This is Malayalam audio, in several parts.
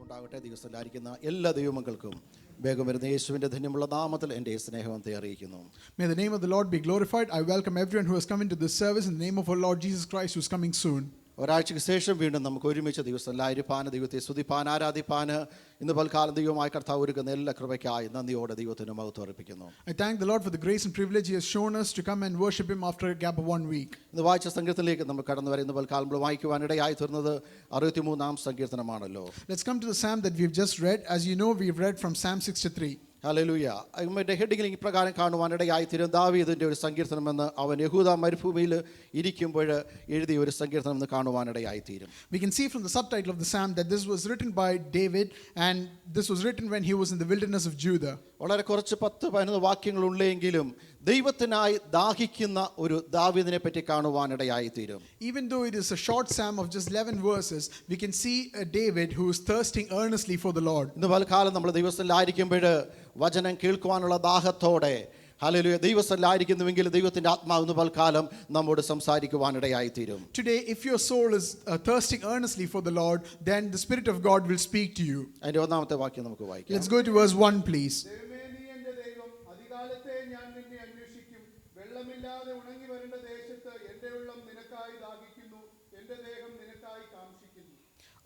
ഉണ്ടാകട്ടെ. ദിവസത്തിലായിരിക്കുന്ന എല്ലാ ദൈവമക്കൾക്കും വേഗം വരുന്ന യേശുവിൻ്റെ ധന്യമുള്ള നാമത്തിൽ എൻ്റെ സ്നേഹത്തെ അറിയിക്കുന്നു. May the name of the Lord be glorified. I welcome everyone who has come into this service in the name of our Lord Jesus Christ who is coming soon. ഒരാഴ്ചയ്ക്ക് ശേഷം വീണ്ടും നമുക്ക് ഒരുമിച്ച് ദിവസത്തിലായിരിക്കാൻ, ദൈവത്തെ സ്തുതിപ്പാൻ, ആരാധിപ്പാൻ ഇന്ന് പൽക്കാലം ദൈവമായ കർത്താവ് ഒരുക്കുന്ന എല്ലാ കൃപയ്ക്കായി നന്ദിയോടെ ദൈവത്തിന് മഹത്വം അർപ്പിക്കുന്നു. I thank the Lord for the grace and privilege He has shown us to come and worship Him after a gap of 1 week. ഇന്ന് വായിച്ച സങ്കീർത്തനത്തിലേക്ക് നമ്മൾ കടന്നു വരെ ഇന്ന് പൽക്കാലം നമ്മൾ വായിക്കുവാനിടയായി തീർന്നത് 63-ാം സങ്കീർത്തനമാണല്ലോ. Let's come to the psalm that we've just read. As you know, we've read from Psalm 63. Hallelujah. അതിന്റെ ഹെഡിങ്ങിൽ ഇപ്രകാരം കാണുവാനിടയായി തീരും, ദാവീദിന്റെ ഒരു സങ്കീർത്തനമെന്ന് അവൻ യഹൂദ മരുഭൂമിയിൽ ഇരിക്കുമ്പോൾ എഴുതിയ ഒരു സങ്കീർത്തനം എന്ന് കാണുവാനിടയായി തീരും. We can see from the subtitle of the psalm that this was written by David, and this was written when he was in the wilderness of Judah. വളരെ കുറച്ച് 10-15 വാക്യങ്ങളുള്ളെങ്കിലും ദൈവത്തിനായി ദാഹിക്കുന്ന ഒരു ദാവീദിനെ പറ്റി കാണുവാനിടയായി തീരും. Even though it is a short psalm of just 11 verses, we can see a David who is thirsting earnestly for the Lord. ഇന്ന് പൽക്കാലം നമ്മൾ ദൈവത്തിലായിരിക്കുമ്പോൾ വചനം കേൾക്കുവാനുള്ള ദാഹത്തോടെ ഹല്ലേലൂയ ദൈവത്തിലായിരിക്കുന്നുവെങ്കിൽ ദൈവത്തിന്റെ ആത്മാവ് ഇന്ന് പൽക്കാലം നമ്മോട് സംസാരിക്കുവാനിടയായി തീരും. Today, if your soul is thirsting earnestly for the Lord, then the Spirit of God will speak to you. അതിന്റെ ഒന്നാമത്തെ വാക്യം നമുക്ക് വായിക്കാം. Let's go to verse 1, please.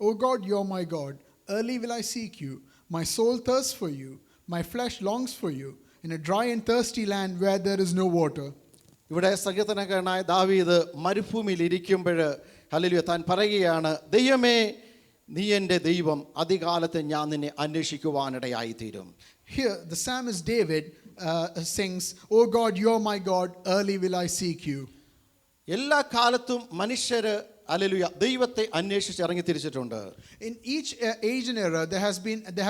O God, you are my God. Early will I seek you. My soul thirsts for you. My flesh longs for you in a dry and thirsty land where there is no water. ഇവിടെ സങ്കീർത്തനക്കാരനായ ദാവീദ് മരുഭൂമിയിൽ ഇരിക്കുമ്പോൾ ഹല്ലേലൂയ താൻ പറയുകയാണ്, ദൈവമേ നീ എൻ്റെ ദൈവം, അതികാലത്ത് ഞാൻ നിന്നെ അന്വേഷിക്കുവാനിടയായി തീരും. Here the psalmist David sings, O God, you are my God, early will I seek you. എല്ലാ കാലത്തും മനുഷ്യര് ഹല്ലേലൂയ ദൈവത്തെ അന്വേഷിച്ച് ഇറങ്ങി തിരിച്ചിട്ടുണ്ട്. In each age and era there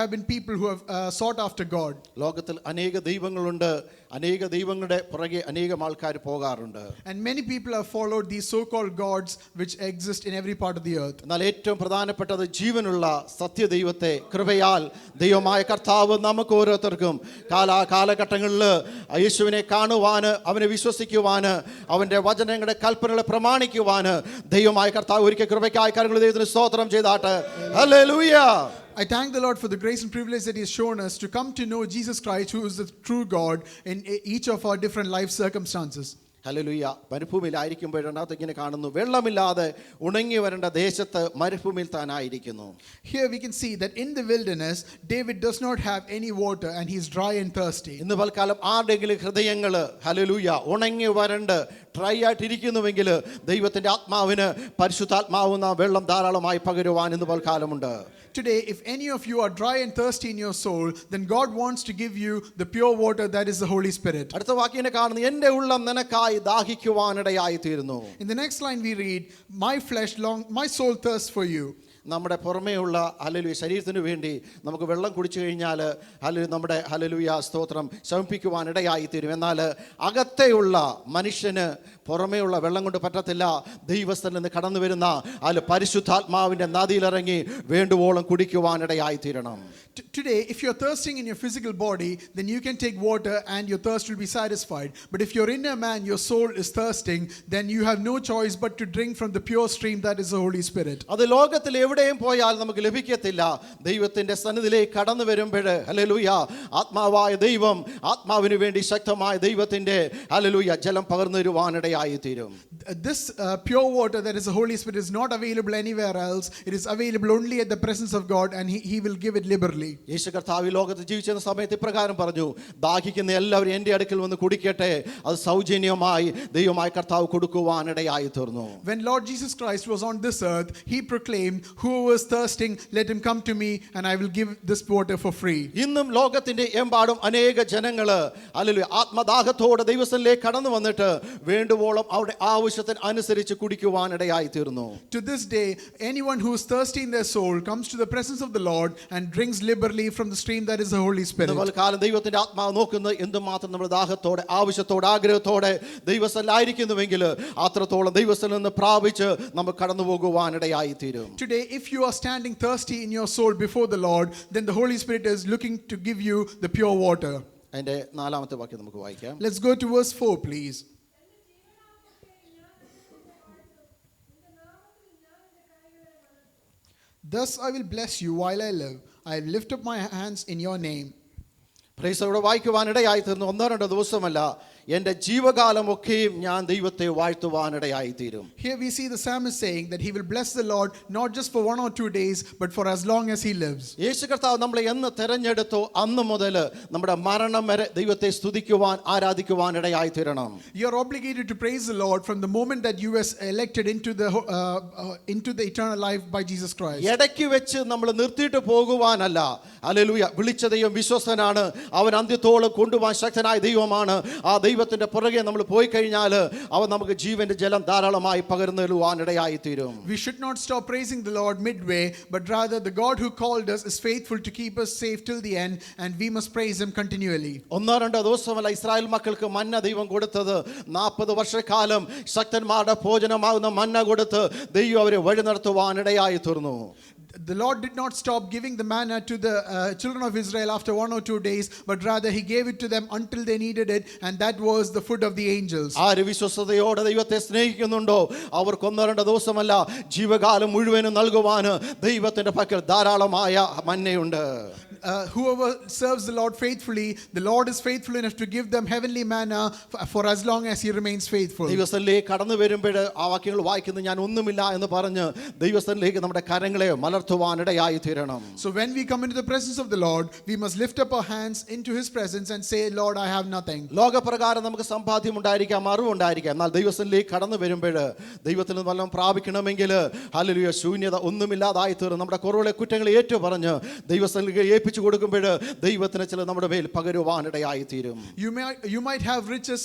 have been people who have sought after God. ലോകത്തിൽ അനേക ദൈവങ്ങളുണ്ട്, അനേക ദൈവങ്ങളുടെ പുറകെ അനേകം ആൾക്കാർ പോകാറുണ്ട്. And many people have followed these so-called gods which exist in every part of the earth. എന്നാൽ ഏറ്റവും പ്രധാനപ്പെട്ടത് ജീവനുള്ള സത്യദൈവത്തെ കൃപയാൽ ദൈവമായ കർത്താവ് നമുക്ക് ഓരോരുത്തർക്കും കാലഘട്ടങ്ങളിൽ യേശുവിനെ കാണുവാൻ, അവനെ വിശ്വസിക്കുവാൻ, അവൻ്റെ വചനങ്ങളുടെ കൽപ്പനകളെ പ്രമാണിക്കുവാൻ ദൈവമായ കർത്താവ് ഒരിക്കൽ കൃപയ്ക്കായി കാര്യങ്ങൾ ദൈവത്തിന് സ്തോത്രം ചെയ്താട്ടെ. Hallelujah. I thank the Lord for the grace and privilege that He has shown us to come to know Jesus Christ, who is the true God in each of our different life circumstances. Hallelujah. മരുഭൂമിയിലായിരിക്കുമ്പോൾ രണ്ടാമത്തെ ഇങ്ങനെ കാണുന്നു, വെള്ളമില്ലാതെ ഉണങ്ങി വരേണ്ട ദേശത്ത് മരുഭൂമിയിൽ താനായിരിക്കുന്നു. Here we can see that in the wilderness David does not have any water and he is dry and thirsty. ഇന്ന് പൽക്കാലം ആരുടെയെങ്കിലും ഹൃദയങ്ങൾ ഹല്ലേലൂയ ഉണങ്ങി വരണ്ട് ഡ്രൈ ആയിട്ടിരിക്കുന്നുവെങ്കിൽ ദൈവത്തിന്റെ ആത്മാവിന് പരിശുദ്ധാത്മാവുന്ന വെള്ളം ധാരാളമായി പകരുവാൻ ഇന്ന് പൽക്കാലമുണ്ട്. Today, if any of you are dry and thirsty in your soul, then God wants to give you the pure water that is the Holy Spirit. അടുത്ത വാക്യം കാണുന്നു, എൻ്റെ ഉള്ളം നിനക്കായി ദാഹിക്കുവാനിടയായി തീരുന്നു. In the next line we read, my soul thirsts for you. നമ്മുടെ പുറമേയുള്ള ഹല്ലേലൂയ ശരീരത്തിന് വേണ്ടി നമുക്ക് വെള്ളം കുടിച്ചു കഴിഞ്ഞാൽ നമ്മുടെ ഹല്ലേലൂയ സ്തോത്രം ശമിപ്പിക്കുവാനിടയായി തീരും. എന്നാൽ അകത്തെയുള്ള മനുഷ്യന് പുറമേയുള്ള വെള്ളം കൊണ്ട് പറ്റത്തില്ല. ദൈവസ്ഥനിൽ നിന്ന് കടന്നു വരുന്ന പരിശുദ്ധാത്മാവിൻ്റെ നദിയിലിറങ്ങി വേണ്ടുവോളം കുടിക്കുവാനിടയായി തീരണം. Today, if you're thirsting in your physical body, then you can take water and your thirst will be satisfied. But if your inner man, your soul is thirsting, then you have no choice but to drink from the pure stream that is the Holy Spirit. അത് ലോകത്തിൽ എവിടെയും പോയാൽ നമുക്ക് ലഭിക്കത്തില്ല. ദൈവത്തിന്റെ സന്നിധിയിലേക്ക് കടന്നു വരുമ്പോൾ ഹല്ലേലൂയ ആത്മാവായ ദൈവം ആത്മാവിന് വേണ്ടി ശക്തമായ ദൈവത്തിന്റെ ഹല്ലേലൂയ ജലം പകർന്നു തരുവാനിടയായി തീരും. This pure water that is the Holy Spirit is not available anywhere else. It is available only at the presence of God, and He will give it liberally. യേശു കർത്താവ് ലോകത്ത് ജീവിച്ചിരുന്ന സമയത്ത് ഇപ്രകാരം പറഞ്ഞു, ദാഹിക്കുന്ന എല്ലാവരും എൻ്റെ അടുക്കൽ വന്ന് കുടിക്കട്ടെ, അത് സൗജന്യമായി ദൈവമായ കർത്താവ് കൊടുക്കുവാനിടയായി തീർന്നു. When Lord Jesus Christ was on this earth, He proclaimed, whoever is thirsting, let him come to me and I will give this water for free. ഇന്നും ലോകത്തിന്റെ എമ്പാടും അനേക ജനങ്ങള് ഹല്ലേലൂയ ആത്മദാഹത്തോടെ ദൈവസന്നിധിയിലേക്ക് കടന്നു വന്നിട്ട് വേണ്ടുവോളം അവരുടെ ആവശ്യത്തിന് അനുസരിച്ച് കുടിക്കുവാനിടയായി തീർന്നു. To this day, anyone who is thirsty in their soul comes to the presence of the Lord and drinks liberally from the stream that is the Holy Spirit. കാലം ദൈവത്തിന്റെ ആത്മാവ് നോക്കുന്നത് എന്തുമാത്രം നമ്മൾ ദാഹത്തോടെ ആവശ്യത്തോടെ ആഗ്രഹത്തോടെ ദൈവസ്ഥനിലായിരിക്കുന്നുവെങ്കിൽ അത്രത്തോളം ദൈവസ്ഥനിൽ നിന്ന് പ്രാപിച്ച് നമുക്ക് കടന്നു പോകുവാനിടയായി തീരും. Today, if you are standing thirsty in your soul before the Lord, then the Holy Spirit is looking to give you the pure water. അതിന്റെ 4-ാമത്തെ വാക്യം നമുക്ക് വായിക്കാം. Let's go to verse 4, please. Thus I will bless you while I live. I will lift up my hands in your name. പ്രൈസലോടെ വായിക്കുവാനിടയായി തീർന്നു. ഒന്നോ രണ്ടോ ദിവസമല്ല, എൻ്റെ ജീവകാലമൊക്കെയും ഞാൻ ദൈവത്തെ വാഴ്ത്തുവാനിടയായി തീരും. Here we see the psalmist saying that he will bless the Lord not just for 1 or 2 days, but for as long as he lives. യേശു കർത്താവ് നമ്മളെ എന്ന് തെരഞ്ഞെടുത്തോ അന്ന് മുതൽ നമ്മുടെ മരണം വരെ ദൈവത്തെ സ്തുതിക്കുവാൻ ആരാധിക്കുവാൻ ഇടയായി തീരണം. You are obligated to praise the Lord from the moment that you were elected into the eternal life by Jesus Christ. ഇടയ്ക്ക് വെച്ച് നമ്മൾ നിർത്തിയിട്ട് പോകുവാനല്ല. ഹല്ലേലൂയ. വിളിച്ച ദൈവം വിശ്വസ്തനാണ്, അവൻ അന്ത്യത്തോളം കൊണ്ടുപോകാൻ ശക്തനായ ദൈവമാണ്. ആ ദൈവത്തിന്റെ പുറകെ നമ്മൾ പോയി കഴിഞ്ഞാൽ അവൻ നമുക്ക് ജീവന്റെ ജലം ധാരാളമായി പകർന്നു തരുവാൻ ഇടയായി തീരും. We should not stop praising the Lord midway, but rather the God who called us is faithful to keep us safe till the end, and we must praise him continually. ഒന്നോ രണ്ടോ ദിവസമല്ല ഇസ്രായേൽ മക്കൾക്ക് മന്ന ദൈവം കൊടുത്തത്. 40 വർഷക്കാലം ശക്തന്മാരുടെ ഭോജനമാകുന്ന മന്ന കൊടുത്ത് ദൈവം അവരെ വഴി നടത്തുവാൻ ഇടയായി തീർന്നു. The Lord did not stop giving the manna to the children of Israel after 1 or 2 days, but rather he gave it to them until they needed it, and that was the food of the angels. ആര് വിശ്വസ്തയോടെ ദൈവത്തെ സ്നേഹിക്കുന്നുണ്ടോ അവർക്ക് ഒന്നോ രണ്ടോ ദിവസമല്ല ജീവകാലം മുഴുവനും നൽകുവാൻ ദൈവത്തിന്റെ പക്കൽ ധാരാളമായ മന്നയുണ്ട്. Whoever serves the Lord faithfully, the Lord is faithful enough to give them heavenly manna for as long as he remains faithful. ദൈവസ്ഥനിലേക്ക് കടന്നു വരുമ്പോൾ ആ വാക്യങ്ങൾ വായിക്കുന്നത് ഞാൻ ഒന്നുമില്ല എന്ന് പറഞ്ഞ് ദൈവസ്ഥനിലേക്ക് നമ്മുടെ കരങ്ങളെ മലർത്തുവാനിടയായി തീരണം. So when we come into the presence of the Lord, we must lift up our hands into his presence and say, Lord, I have nothing. ലോകപ്രകാരം നമുക്ക് സമ്പാദ്യം ഉണ്ടായിരിക്കാം, അറിവുണ്ടായിരിക്കാം, എന്നാൽ ദൈവസ്ഥനിലേക്ക് കടന്നു വരുമ്പോൾ ദൈവത്തിൽ നിന്ന് വല്ലതും പ്രാപിക്കണമെങ്കിൽ ഹല്ലേലൂയ ശൂന്യത ഒന്നുമില്ലാതായി തീർന്ന് നമ്മുടെ കുറവുകളെ കുറ്റങ്ങളെ ഏറ്റു പറഞ്ഞ് ദൈവസ്ഥനിലേക്ക് ഏൽപ്പിച്ചു കൊടുക്കുമ്പോൾ ദൈവത്തിന് ചില നമ്മുടെ മേൽ പകരുവാനിടയായി തീരും. You might have riches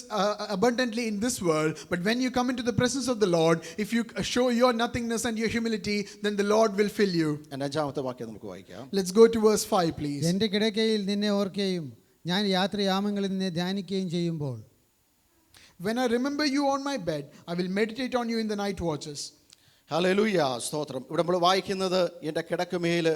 abundantly in this world, but when you come into the presence of the Lord, if you show your nothingness and your humility, then the Lord will fill you. അഞ്ചാമത്തെ വാക്യം നമുക്ക് വായിക്കാം. Let's go to verse 5, please. എൻ്റെ കിടക്കയിൽ നിന്നെ ഓർക്കുകയും ഞാൻ യാത്രയാമങ്ങളിൽ നിന്നെ ധ്യാനിക്കുകയും ചെയ്യുമ്പോൾ. When I remember you on my bed, I will meditate on you in the night watches. Hallelujah, സ്തോത്രം. ഇവിടെ നമ്മൾ വായിക്കുന്നത് എൻ്റെ കിടക്കുമേൽ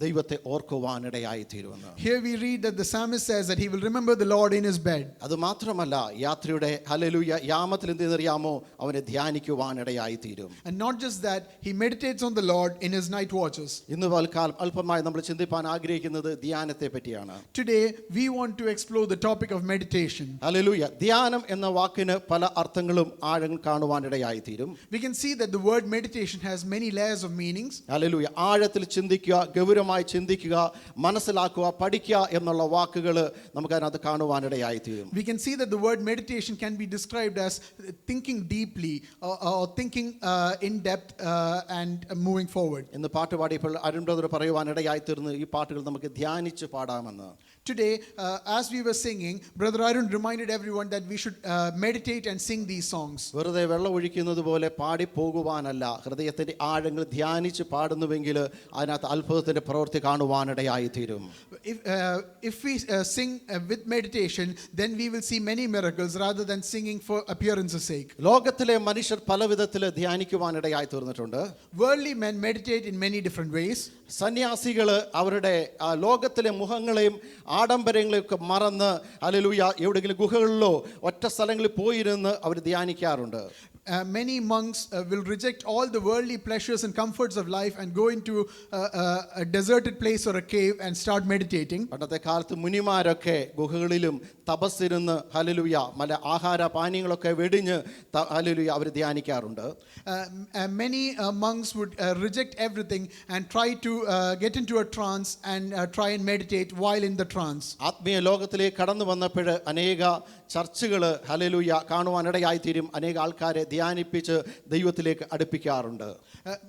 ദൈവത്തെ ഓർക്കുവാനിടയായി തീരുമെന്ന്. Here we read that the psalmist says that he will remember the Lord in his bed. അത് മാത്രമല്ല യാത്രയുടെ ഹല്ലേലൂയ യാമത്തിൽ എന്തെന്നറിയാമോ അവനെ ധ്യാനിക്കുവാനിടയായി തീരും. And not just that, he meditates on the Lord in his night watches. ഇന്ന് പൽക്കാലം അല്പമായി നമ്മൾ ചിന്തിപ്പാൻ ആഗ്രഹിക്കുന്നത് ധ്യാനത്തെ പറ്റിയാണ്. Today we want to explore the topic of meditation. Hallelujah. ധ്യാനം എന്ന വാക്കിന് പല അർത്ഥങ്ങളും ആഴങ്ങൾ കാണുവാനിടയായി തീരും. We can see that the word meditation has many layers of meanings. Hallelujah. ആഴത്തിൽ ചിന്തിക്കുക, ഗൗരവമായി ചിന്തിക്കുക, മനസ്സിലാക്കുക, പഠിക്കുക എന്നുള്ള വാക്കുകൾ നമുക്ക് അതിനകത്ത് കാണുവാനിടയായി തീരും. We can see that the word meditation can be described as thinking deeply or thinking in depth and moving forward. ഇന്ന് പാട്ട് പാടിയപ്പോൾ അരുൺ ബ്രദർ പറയുവാനിടയായി തീർന്ന് ഈ പാട്ടുകൾ നമുക്ക് ധ്യാനിച്ച് പാടാമെന്ന്. Today, as we were singing, Brother Arun reminded everyone that we should meditate and sing these songs. വെറുതെ വെള്ളം ഒഴിക്കുന്നത് പോലെ പാടി പോകുവാനല്ല, ഹൃദയത്തിന്റെ ആഴങ്ങൾ ധ്യാനിച്ച് പാടുന്നുവെങ്കിൽ അതിനകത്ത് അത്ഭുതത്തിന്റെ പ്രവൃത്തി കാണുവാനിടയായി തീരും. If we sing with meditation, then we will see many miracles rather than singing for appearance's sake. ലോകത്തിലെ മനുഷ്യർ പല വിധത്തിൽ ധ്യാനിക്കുവാനിടയായി തീർന്നിട്ടുണ്ട്. Worldly men meditate in many different ways. സന്യാസികൾ അവരുടെ ലോകത്തിലെ മുഖങ്ങളെയും ആഡംബരങ്ങളെയൊക്കെ മറന്ന് ഹല്ലേലൂയ എവിടെയെങ്കിലും ഗുഹകളിലോ ഒറ്റ സ്ഥലങ്ങളിൽ പോയിരുന്ന് അവർ ധ്യാനിക്കാറുണ്ട്. Many monks will reject all the worldly pleasures and comforts of life and go into a deserted place or a cave and start meditating. പണ്ടത്തെ കാലത്ത് മുനിമാരൊക്കെ ഗുഹകളിലും തപസ്സിരുന്ന് ഹല്ലേലൂയ മല ആഹാര പാനീയങ്ങളൊക്കെ വെടിഞ്ഞ് ഹല്ലേലൂയ അവർ ധ്യാനിക്കാറുണ്ട്. Many monks would reject everything and try to get into a trance and try and meditate while in the trance. ആത്മീയ ലോകത്തിലേക്ക് കടന്നു വന്നപ്പോൾ അനേക ചർച്ചുകൾ ഹല്ലേലൂയ കാണുവാനിടയായി തീരും. അനേക ആൾക്കാരെ ധ്യാനിപ്പിച്ച് ദൈവത്തിലേക്ക് അടുപ്പിക്കാറുണ്ട്.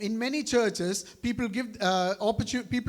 In many churches, people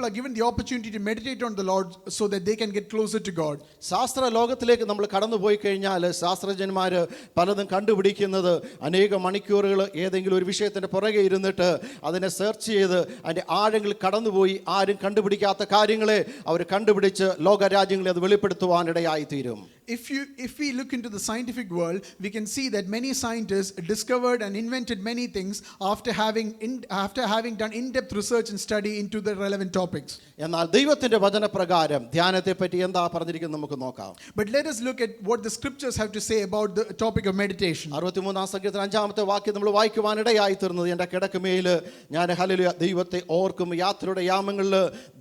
are given the opportunity to meditate on the Lord so that they can get closer to God. ശാസ്ത്ര ലോകത്തിലേക്ക് നമ്മൾ കടന്നുപോയി കഴിഞ്ഞാൽ ശാസ്ത്രജ്ഞന്മാർ പലതും കണ്ടുപിടിക്കുന്നത് അനേക മണിക്കൂറുകൾ ഏതെങ്കിലും ഒരു വിഷയത്തിന്റെ പുറകെ ഇരുന്നിട്ട് അതിനെ സെർച്ച് ചെയ്ത് അതിന്റെ ആഴങ്ങളിൽ കടന്നുപോയി ആരും കണ്ടുപിടിക്കാത്ത കാര്യങ്ങളെ അവർ കണ്ടുപിടിച്ച് ലോകരാജ്യങ്ങളെ അത് വെളിപ്പെടുത്തുവാനിടയായി തീരും. If we look into the scientific world, we can see that many scientists discovered and invented many things after having done in-depth research and study into the relevant topics. എന്നാൽ ദൈവത്തിന്റെ വചനപ്രകാരം ധ്യാനത്തെ പറ്റി എന്താ പറഞ്ഞിരിക്കുന്നത് നമുക്ക് നോക്കാം. But let us look at what the scriptures have to say about the topic of meditation. 63-ാം സങ്കീർത്തനം 5-ാമത്തെ വാക്യം നമ്മൾ വായിക്കുവാനിടയായി തീർന്നത്, എൻ്റെ കിടക്കമേൽ ഞാൻ ഹല്ലേലൂയ ദൈവത്തെ ഓർക്കും, യാത്രയുടെ യാമങ്ങളിൽ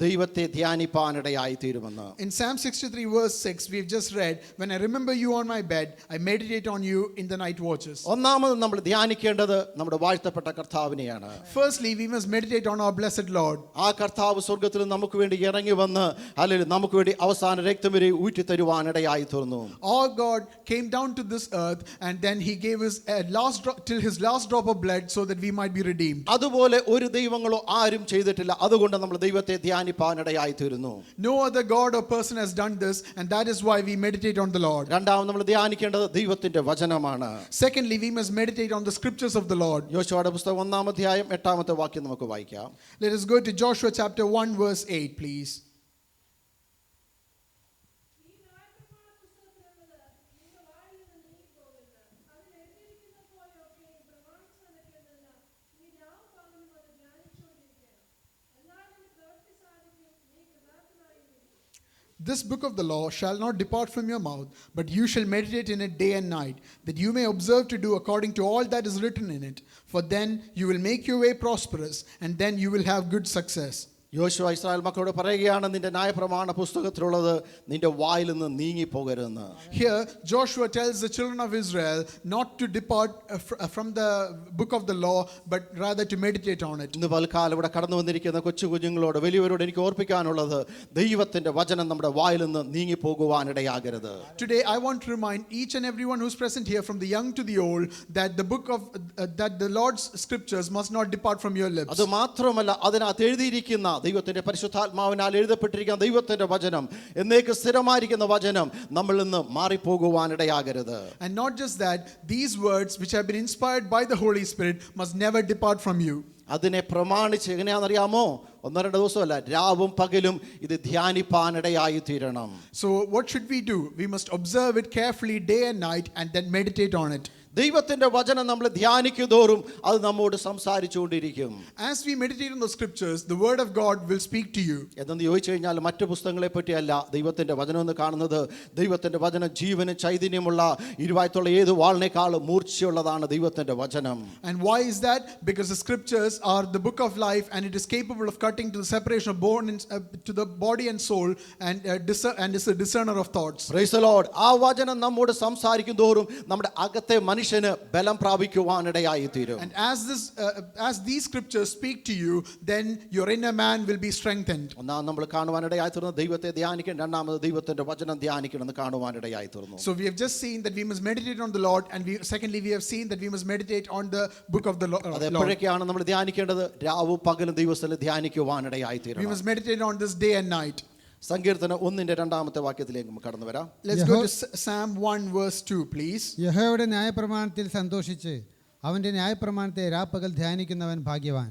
ദൈവത്തെ ധ്യാനിപ്പാനിടയായി തീരുമെന്ന്. In Psalm 63 verse 6 we've just read, when I remember you on my bed, I meditate on you in the night watches. ഒന്നാമത് നമ്മൾ ധ്യാനിക്കേണ്ടത് നമ്മുടെ വാഴ്ത്തപ്പെട്ട കർത്താവിനെയാണ്. Firstly, we must meditate on our blessed Lord. ആ കർത്താവ് സ്വർഗ്ഗത്തിൽ നമുക്ക് വേണ്ടി ഇറങ്ങി വന്ന് ഹല്ലേലൂയ നമുക്ക് വേണ്ടി അവസാന രക്തം വരെ ഊറ്റി തരുവാനിടയായി തീർന്നു. Our God came down to this earth and then he gave his till his last drop of blood so that we might be redeemed. അതുപോലെ ഒരു ദൈവങ്ങളോ ആരും ചെയ്തിട്ടില്ല. അതുകൊണ്ട് നമ്മൾ ദൈവത്തെ ധ്യാനിപ്പാനിടയായി തീരുന്നു. No other god or person has done this, and that is why we meditate on the Lord. രണ്ടാമത് നമ്മൾ ധ്യാനിക്കേണ്ടത് ദൈവത്തിന്റെ വചനമാണ്. Secondly, we must meditate on the scriptures of the Lord. യോശുവയുടെ പുസ്തകം 1-ാം അധ്യായം 8-ാമത്തെ വാക്യം നമുക്ക് വായിക്കാം. Let us go to Joshua chapter 1 verse 8, please. This book of the law shall not depart from your mouth, but you shall meditate in it day and night, that you may observe to do according to all that is written in it. For then you will make your way prosperous, and then you will have good success. യോശുവ ഇസ്രായേൽ മക്കളോട് പറയുകയാണ്, നിന്റെ ന്യായപ്രമാണ പുസ്തകത്തിലുള്ളത് നിന്റെ വായിൽ നിന്ന് നീങ്ങിപ്പോകരുതെന്ന്. Here Joshua tells the children of Israel not to depart from the book of the law, but rather to meditate on it. ഇന്ന് പൽക്കാലം ഇവിടെ കടന്നു വന്നിരിക്കുന്ന കൊച്ചു കുഞ്ഞുങ്ങളോട് വലിയവരോട് എനിക്ക് ഓർപ്പിക്കാനുള്ളത്, ദൈവത്തിന്റെ വചനം നമ്മുടെ വായിൽ നിന്ന് നീങ്ങിപ്പോകുവാനിടയാകരുത്. Today I want to remind each and everyone who's present here, from the young to the old, that the book of that the Lord's scriptures must not depart from your lips. അത് മാത്രമല്ല, അതിനകത്ത് എഴുതിയിരിക്കുന്ന ദൈവത്തിന്റെ പരിശുദ്ധാത്മാവിനാൽ എഴുതപ്പെട്ടിരിക്കുന്ന ദൈവത്തിന്റെ വചനം, എന്നേക്ക് സ്ഥിരമായിരിക്കുന്ന വചനം നമ്മളിൽ നിന്ന് മാറിപ്പോകുവാനിടയാകരുത്. And not just that, these words which have been inspired by the Holy Spirit must never depart from you. അതിനെ പ്രമാണിച്ച് എങ്ങനെയാണെന്നറിയാമോ? 1-2 ദിവസമല്ല, രാവും പകലും ഇത് ധ്യാനിപ്പാനിടയായി തീരണം. So what should we do? We must observe it carefully day and night and then meditate on it. ദൈവത്തിന്റെ വചനം നമ്മൾ ധ്യാനിക്കുന്തോറും അത് നമ്മോട് സംസാരിച്ചുകൊണ്ടിരിക്കും. As we meditate on the scriptures, the word of God will speak to you. എന്തെന്ന് ചോദിച്ചു കഴിഞ്ഞാൽ മറ്റു പുസ്തകങ്ങളെ പറ്റിയല്ല ദൈവത്തിന്റെ വചനം എന്ന് കാണുന്നത്. ദൈവത്തിന്റെ വചനം ജീവനും ചൈതന്യമുള്ള ഇരുവായത്തുള്ള ഏത് വാളിനേക്കാളും മൂർച്ചയുള്ളതാണ് ദൈവത്തിന്റെ വചനം. And why is that? Because the scriptures are the book of life, and it is capable of cutting to the separation of bone and to the body and soul, and is a discerner of thoughts. Praise the Lord. ആ വചനം നമ്മോട് സംസാരിക്കും തോറും നമ്മുടെ അകത്തെ മനുഷ്യന് ബലം പ്രാപിക്കുവാനിടയായി തീരും. And as these scriptures speak to you, then your inner man will be strengthened. ഒന്നാം നമ്മൾ കാണുവാനിടയായി തീർന്നു ദൈവത്തെ ധ്യാനിക്കണം, രണ്ടാമത് ദൈവത്തിന്റെ വചനം ധ്യാനിക്കണം എന്ന് കാണുവാനിടയായി തീർന്നു. So we have just seen that we must meditate on the Lord, and secondly we have seen that we must meditate on the book of the Lord. അതെപ്പോഴൊക്കെയാണ് നമ്മൾ ധ്യാനിക്കേണ്ടത്? രാവും പകലും ദൈവത്തിൽ ധ്യാനിക്കുവാനിടയായി We തീരണം. must meditate on this day and night. സങ്കീർത്തനം 1-ന്റെ 2-ാമത്തെ വാക്യത്തിലേക്ക് നമുക്ക് കടന്നു വരാം. Let's go to Psalm 1 verse 2, please. യഹോവയുടെ ന്യായപ്രമാണത്തിൽ സന്തോഷിച്ച് അവന്റെ ന്യായപ്രമാണത്തെ രാപ്പകൽ ധ്യാനിക്കുന്നവൻ ഭാഗ്യവാൻ.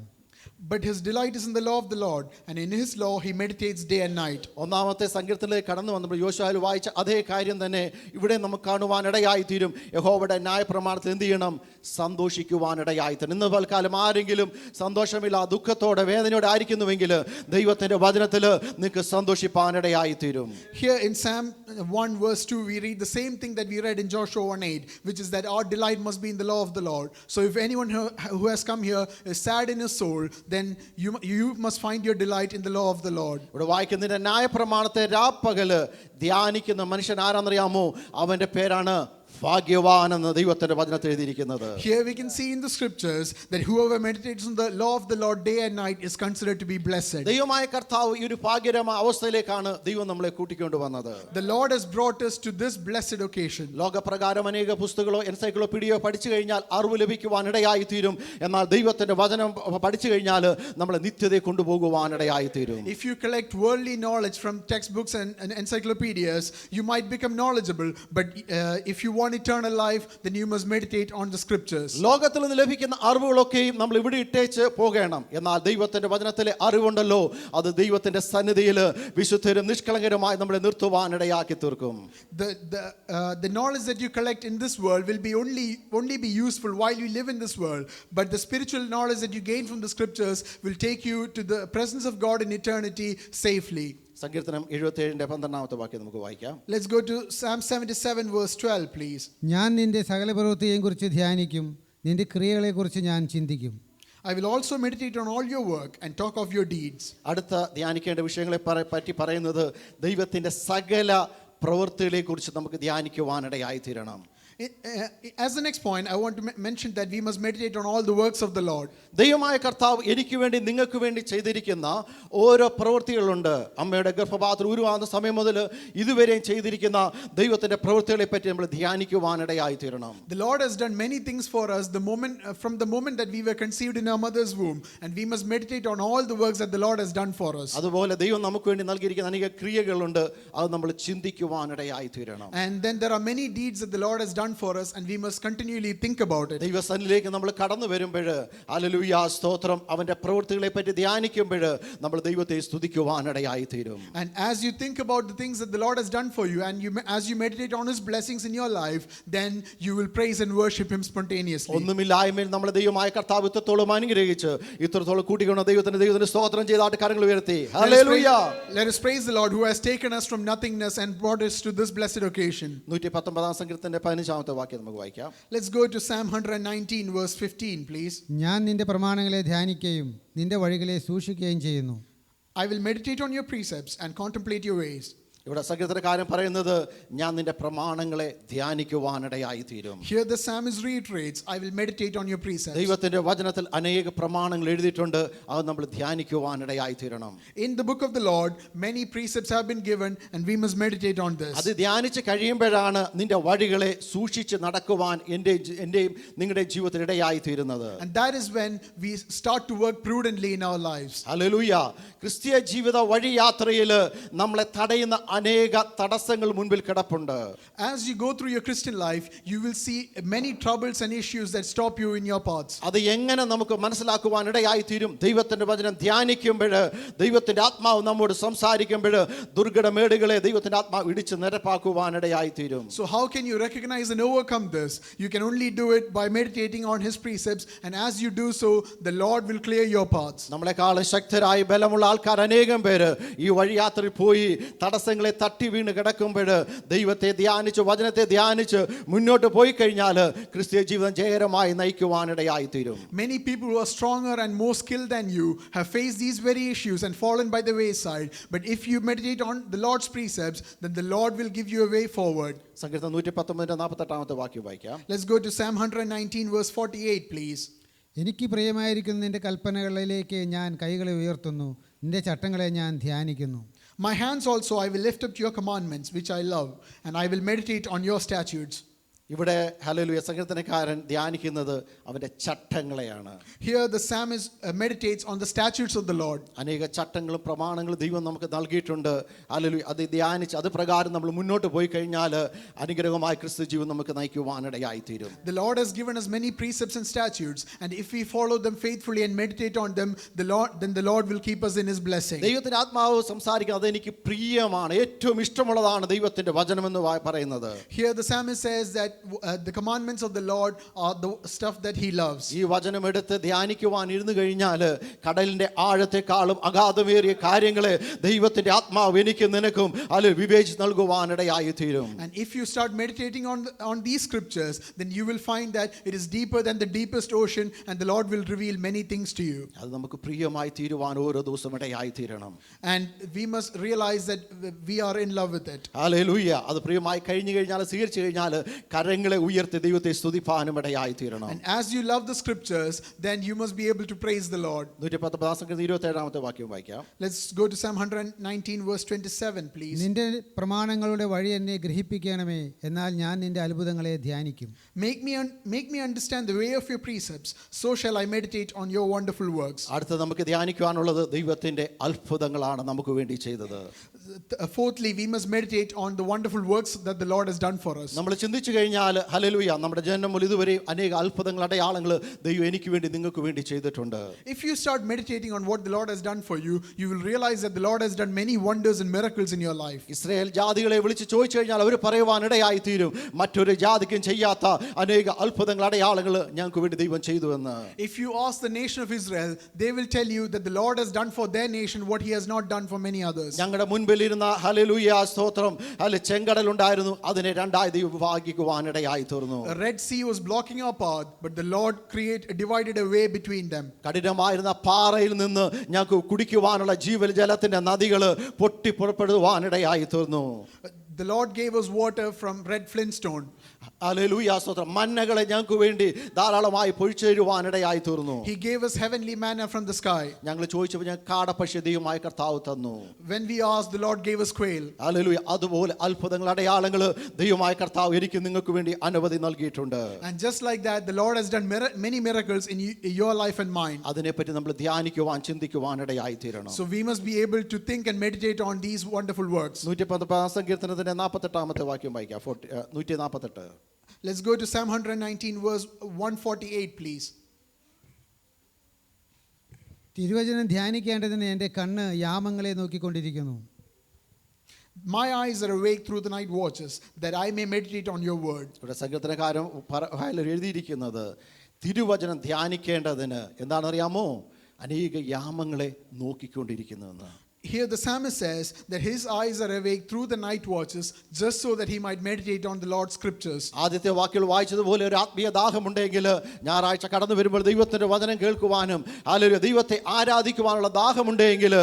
But his delight is in the law of the Lord, and in his law he meditates day and night. ഒന്നാമത്തെ സങ്കീർത്തനത്തിലേക്ക് കടന്നു വന്നപ്പോൾ യോശുവയിൽ വായിച്ച അതേ കാര്യം തന്നെ ഇവിടെ നമുക്ക് കാണുവാനിടയായി തീരും. യഹോവയുടെ ന്യായപ്രമാണത്തിൽ എന്ത് ചെയ്യണം? സന്തോഷിക്കുവാനിടയായി തീരും. ഇന്ന് പൽക്കാലം ആരെങ്കിലും സന്തോഷമില്ല, ദുഃഖത്തോടെ വേദനയോടെ ആയിരിക്കുന്നുവെങ്കിൽ ദൈവത്തിന്റെ വചനത്തിൽ നിങ്ങൾക്ക് സന്തോഷിപ്പാനിടയായി തീരും. Here in Psalm 1 verse 2 we read the same thing that we read in Joshua 1:8, which is that our delight must be in the law of the Lord. So if anyone who has come here is sad in his soul, then you must find your delight in the law of the Lord. ഇവിടെ വായിക്കുന്നതിന്റെ ന്യായപ്രമാണത്തെ രാപ്പകല് ധ്യാനിക്കുന്ന മനുഷ്യൻ ആരാന്നറിയാമോ? അവന്റെ പേരാണ് ഭാഗ്യവാൻ എന്ന് ദൈവത്തിന്റെ വചനത്തിൽ എഴുതിയിരിക്കുന്നത്. Here we can see in the scriptures that whoever meditates on the law of the Lord day and night is considered to be blessed. ദൈവമായ കർത്താവ് ഈ ഒരു ഭാഗ്യകരമായ അവസ്ഥയിലേക്കാണ് ദൈവം നമ്മളെ കൂട്ടിക്കൊണ്ടുവന്നത്. The Lord has brought us to this blessed occasion. ലോകപ്രകാരം അനേക പുസ്തകങ്ങളോ എൻസൈക്ലോപീഡിയോ പഠിച്ചു കഴിഞ്ഞാൽ അറിവ് ലഭിക്കുവാനിടയായി തീരും. എന്നാൽ ദൈവത്തിന്റെ വചനം പഠിച്ചു കഴിഞ്ഞാൽ നമ്മളെ നിത്യതയെ കൊണ്ടുപോകുവാനിടയായി തീരും. If you collect worldly knowledge from textbooks and encyclopedias, you might become knowledgeable, but if you want eternal life, then you must meditate on the scriptures. ലോകത്തിൽ നിന്ന് ലഭിക്കുന്ന അറിവുകളൊക്കെയും നമ്മൾ ഇവിടെ ഇട്ടേച്ച് പോകണം. എന്നാൽ ദൈവത്തിന്റെ വചനത്തിലെ അറിവുണ്ടല്ലോ, അത് ദൈവത്തിന്റെ സന്നിധിയിൽ വിശുദ്ധരും നിഷ്കളങ്കരുമായി നമ്മളെ നിർത്തുവാനിടയാക്കി തീർക്കും. The knowledge that you collect in this world will be only be useful while you live in this world, but the spiritual knowledge that you gain from the scriptures will take you to the presence of God in eternity safely. സങ്കീർത്തനം 77 12 വാക്യം നമുക്ക് വായിക്കാം. Let's go to Psalm 77 verse 12 please. ഞാൻ നിന്റെ സകല പ്രവൃത്തിയെയും കുറിച്ച് ധ്യാനിക്കും, നിന്റെ ക്രിയകളെക്കുറിച്ച് ഞാൻ ചിന്തിക്കും. I will also meditate on all your work and talk of your deeds. അടുത്ത ധ്യാനിക്കേണ്ട വിഷയങ്ങളെ പറ്റി പറയുന്നത് ദൈവത്തിന്റെ സകല പ്രവൃത്തികളെ കുറിച്ച് നമുക്ക് ധ്യാനിക്കുവാനിടയായി തീരണം. As the next point, I want to mention that we must meditate on all the works of the Lord. ദൈവമായ കർത്താവ് എനിക്ക് വേണ്ടി നിങ്ങൾക്ക് വേണ്ടി ചെയ്തിരിക്കുന്ന ഓരോ പ്രവൃത്തികളുണ്ട്. അമ്മയുടെ ഗർഭപാത്രം ഉരുവാകുന്ന സമയം മുതൽ ഇതുവരെയും ചെയ്തിരിക്കുന്ന ദൈവത്തിന്റെ പ്രവൃത്തികളെ പറ്റി നമ്മൾ ധ്യാനിക്കുവാനിടയായി തീരണം. The Lord has done many things for us from the moment that we were conceived in our mother's womb, and we must meditate on all the works that the Lord has done for us. അതുപോലെ ദൈവം നമുക്ക് വേണ്ടി നൽകിയിരിക്കുന്ന അനേക ക്രിയകളുണ്ട്, അത് നമ്മൾ ചിന്തിക്കുവാനിടയായി തീരണം. And then there are many deeds that the Lord has done for us, and we must continually think about it. ദൈവസന്നിധിയിലേക്ക് നമ്മൾ കടന്നു വരുമ്പോൾ ഹല്ലേലൂയ സ്തോത്രം അവന്റെ പ്രവൃത്തികളെ പറ്റി ധ്യാനിക്കുമ്പോൾ നമ്മൾ ദൈവത്തെ സ്തുതിക്കുവാനിടയായി തീരും. And as you think about the things that the Lord has done for you, and as you meditate on his blessings in your life, then you will praise and worship him spontaneously. ഒന്നുമില്ലായ്മയിൽ നമ്മളെ ദൈവമായ കർത്താവ് ഇത്രത്തോളം അനുഗ്രഹിച്ച് ഇത്രത്തോളം കൂട്ടിക്കൊണ്ട് ദൈവത്തിന് സ്തോത്രം ചെയ്താട്ട് കരങ്ങൾ ഉയർത്തി hallelujah. Let us praise the Lord who has taken us from nothingness and brought us to this blessed occasion. 119 സങ്കീർത്തനത്തിന്റെ 15 വാക്യം നമുക്ക് വായിക്കാം. Let's go to Psalm 119 verse 15 please. ഞാൻ നിന്റെ പ്രമാണങ്ങളെ ധ്യാനിക്കുകയും നിന്റെ വഴികളെ സൂക്ഷിക്കുകയും ചെയ്യുന്നു. I will meditate on your precepts and contemplate your ways. ഇവിടെ സങ്കീർത്തനക്കാരൻ പറയുന്നത് ഞാൻ നിന്റെ പ്രമാണങ്ങളെ ധ്യാനിക്കുവാനിടയായി തീരും. Here the psalmist reiterates, I will meditate on your precepts. ദൈവത്തിന്റെ വചനത്തിൽ അനേക പ്രമാണങ്ങൾ എഴുതിയിട്ടുണ്ട്, അത് നമ്മൾ ധ്യാനിക്കുവാനിടയായി തീരണം. In the book of the Lord many precepts have been given, and we must meditate on this. അത് ധ്യാനിച്ച് കഴിയുമ്പോഴാണ് നിന്റെ വഴികളെ സൂക്ഷിച്ച് നടക്കുവാൻ എന്റെയും നിങ്ങളുടെ ജീവിതത്തിൽ ഇടയായി തീരുന്നത്. And that is when we start to work prudently in our lives. Hallelujah. ക്രിസ്തീയ ജീവിത വഴിയാത്രയിൽ നമ്മളെ തടയുന്ന അനേക തടസ്സങ്ങൾ മുൻപിൽ കിടപ്പുണ്ട്. As you go through your Christian life, you will see many troubles and issues that stop you in your paths. അത് എങ്ങനെ നമുക്ക് മനസ്സിലാക്കുവാൻ ഇടയായി തീരും? ദൈവത്തിന്റെ വചനം ധ്യാനിക്കുമ്പോൾ, ദൈവത്തിന്റെ ആത്മാവ് നമ്മോട് സംസാരിക്കുമ്പോൾ ദുർഘടമേടുകളെ ദൈവത്തിന്റെ ആത്മാവ് ഇടിച്ച് നിരപ്പാക്കുവാൻ ഇടയായി തീരും. So how can you recognize and overcome this? You can only do it by meditating on his precepts, and as you do so, the Lord will clear your paths. നമ്മളെക്കാളും ശക്തരായി ബലമുള്ള ആൾക്കാർ അനേകം പേര് ഈ വഴിയാത്രയിൽ പോയി തടസ്സങ്ങളെ തട്ടി വീണ് കിടക്കുമ്പോൾ ദൈവത്തെ ധ്യാനിച്ച് വചനത്തെ ധ്യാനിച്ച് മുന്നോട്ട് പോയി കഴിഞ്ഞാൽ ക്രിസ്തീയ ജീവിതം ജയകരമായി നയിക്കുവാനിടയായി തീരും. Many people who are stronger and more skilled than you have faced these very issues and fallen by the wayside, but if you meditate on the Lord's precepts, then the Lord will give you a way forward. സങ്കീർത്തനം 119 വാക്യം വായിക്കാം. Let's go to Psalm 119 verse 48 please. എനിക്ക് പ്രിയമായിരിക്കുന്ന നിന്റെ കൽപ്പനകളിലേക്ക് ഞാൻ കൈകളെ ഉയർത്തുന്നു, നിന്റെ ചട്ടങ്ങളെ ഞാൻ ധ്യാനിക്കുന്നു. My hands also I will lift up to your commandments, which I love, and I will meditate on your statutes. ഇവിടെ ഹല്ലേലൂയ സങ്കീർത്തനക്കാരൻ ധ്യാനിക്കുന്നത് അവന്റെ ചട്ടങ്ങളെയാണ്. Here the psalmist meditates on the statutes of the Lord. അനേക ചട്ടങ്ങളും പ്രമാണങ്ങളും ദൈവം നമുക്ക് നൽകിയിട്ടുണ്ട്. ഹല്ലേലൂയ. അത് ധ്യാനിച്ച് അത് പ്രകാരം നമ്മൾ മുന്നോട്ട് പോയി കഴിഞ്ഞാൽ അനുഗ്രഹമായ ക്രിസ്തു ജീവിതം നമുക്ക് നയിക്കുവാനിടയായി തീരും. The Lord has given us many precepts and statutes, and if we follow them faithfully and meditate on them, then the Lord will keep us in his blessing. ദൈവത്തിന്റെ ആത്മാവ് സംസാരിക്കുന്നത് അതെനിക്ക് പ്രിയമാണ്, ഏറ്റവും ഇഷ്ടമുള്ളതാണ് ദൈവത്തിന്റെ വചനമെന്ന് പറയുന്നത്. Here the psalmist says that the commandments of the Lord are the stuff that he loves. ഈ വചനം എടുത്ത് ധ്യാനിക്കുവാൻ ഇരുന്നു കഴിഞ്ഞാൽ കടലിന്റെ ആഴത്തെക്കാളും അഗാധമേറിയ കാര്യങ്ങളെ ദൈവത്തിന്റെ ആത്മാവ് എനിക്ക് നിനക്കും അതിൽ വിവേചിച്ച് നൽകുവാനിടയായി തീരും. And if you start meditating on these scriptures, then you will find that it is deeper than the deepest ocean, and the Lord will reveal many things to you. അത് നമുക്ക് പ്രിയമായി തീരുവാൻ ഓരോ ദിവസവും ഇടയായി തീരണം. And we must realize that we are in love with it. Hallelujah. അത് പ്രിയമായി കഴിഞ്ഞു കഴിഞ്ഞാൽ സ്വീകരിച്ചു കഴിഞ്ഞാൽ കരങ്ങളെ ഉയർത്തി ദൈവത്തെ സ്തുതിപ്പാനും ഇടയായി തീരണം. And as you love the scriptures, then you must be able to praise the Lord. 127 വാക്യം വായിക്കാം. Let's go to Psalm 119 verse 27 please. നിന്റെ പ്രമാണങ്ങളുടെ വഴി എന്നെ ഗ്രഹിപ്പിക്കണമേ, എന്നാൽ ഞാൻ നിന്റെ അത്ഭുതങ്ങളെ ധ്യാനിക്കും. Make me understand the way of your precepts, so shall I meditate on your wonderful works. അടുത്ത നമുക്ക് ധ്യാനിക്കുവാനുള്ളത് ദൈവത്തിന്റെ അത്ഭുതങ്ങളാണ് നമുക്ക് വേണ്ടി ചെയ്തത്. Fourthly, we must meditate on the wonderful works that the Lord has done for us. നമ്മൾ ചിന്തിച്ചു കഴിഞ്ഞാൽ ഹല്ലേലൂയ നമ്മുടെ ജനനം മുതൽ ഇതുവരെ അനേക അത്ഭുതങ്ങൾ അടയാളങ്ങൾ ദൈവം എനിക്ക് വേണ്ടി നിങ്ങൾക്ക് വേണ്ടി ചെയ്തിട്ടുണ്ട്. If you start meditating on what the Lord has done for you, you will realize that the Lord has done many wonders and miracles in your life. Israel ജാതികളെ വിളിച്ച് ചോദിച്ചു കഴിഞ്ഞാൽ അവർ പറയുവാനിടയായി തീരും മറ്റൊരു ജാതിക്കും ചെയ്യാത്ത അനേക അത്ഭുതങ്ങൾ അടയാളങ്ങൾ ഞങ്ങൾക്ക് വേണ്ടി ദൈവം ചെയ്തു എന്ന്. If you ask the nation of Israel, they will tell you that the Lord has done for their nation what he has not done for many others. ഞങ്ങളുടെ മുൻപിലിരുന്ന ഹല്ലേലൂയ സ്തോത്രം ചെങ്കടൽ ഉണ്ടായിരുന്നു, അതിനെ രണ്ടായി ദൈവം വിഭാഗിക്കുവാനിടയായി തീർന്നു. A Red Sea was blocking our path, but the Lord divided a way between them. കഠിനമായിരുന്ന പാറയിൽ നിന്ന് ഞങ്ങൾക്ക് കുടിക്കുവാനുള്ള ജീവജലത്തിന്റെ നദികൾ പൊട്ടി പുറപ്പെടുവാനിടയായി തീർന്നു. The Lord gave us water from red flintstone. Hallelujah സ്തോത്രം മന്നകളെ ഞങ്ങൾക്ക് വേണ്ടി ധാരാളമായി പൊഴിച്ചു തരുവാനിടയായി തീർന്നു. He gave us heavenly manna from the sky. ഞങ്ങൾ ചോദിച്ചപ്പോൾ ഞങ്ങൾക്ക് കാടപ്പക്ഷി ദൈവമായി കർത്താവ് തന്നു. When we asked, the Lord gave us quail. Hallelujah അതുപോലെ അത്ഭുതങ്ങൾ അടയാളങ്ങൾ ദൈവമായ കർത്താവ് എനിക്ക് നിങ്ങൾക്ക് വേണ്ടി അനവധി നൽകിയിട്ടുണ്ട്. And just like that, the Lord has done many miracles in your life and mine. അതിനെപ്പറ്റി നമ്മൾ ധ്യാനിക്കുവാൻ ചിന്തിക്കുവാനിടയായി തീരണം. So we must be able to think and meditate on these wonderful works. 118 സങ്കീർത്തനത്തിന്റെ 48ാമത്തെ വാക്യം വായിക്കാം. 148. Let's go to Psalm 119 verse 148 please. തിരുവചനം ധ്യാനിക്കേണ്ടതിന് എൻ്റെ കണ്ണ് യാമങ്ങളെ നോക്കിക്കൊണ്ടിരിക്കുന്നു. My eyes are awake through the night watches, that I may meditate on your word. ഇവിടെ സങ്കീർത്തനക്കാരൻ എഴുതിയിരിക്കുന്നത് തിരുവചനം ധ്യാനിക്കേണ്ടതിന് എന്താണെന്നറിയാമോ, അനേക യാമങ്ങളെ നോക്കിക്കൊണ്ടിരിക്കുന്നുവെന്ന്. Here the psalmist says that his eyes are awake through the night watches, just so that he might meditate on the Lord's scriptures. ആദ്യത്തെ വാക്യങ്ങൾ വായിച്ചതുപോലെ ഒരു ആത്മീയ ദാഹമുണ്ടെങ്കിൽ ഞായറാഴ്ച കടന്നു വരുമ്പോൾ ദൈവത്തിന്റെ വചനം കേൾക്കുവാനും അല്ലെങ്കിൽ ദൈവത്തെ ആരാധിക്കുവാനുള്ള ദാഹമുണ്ടെങ്കിൽ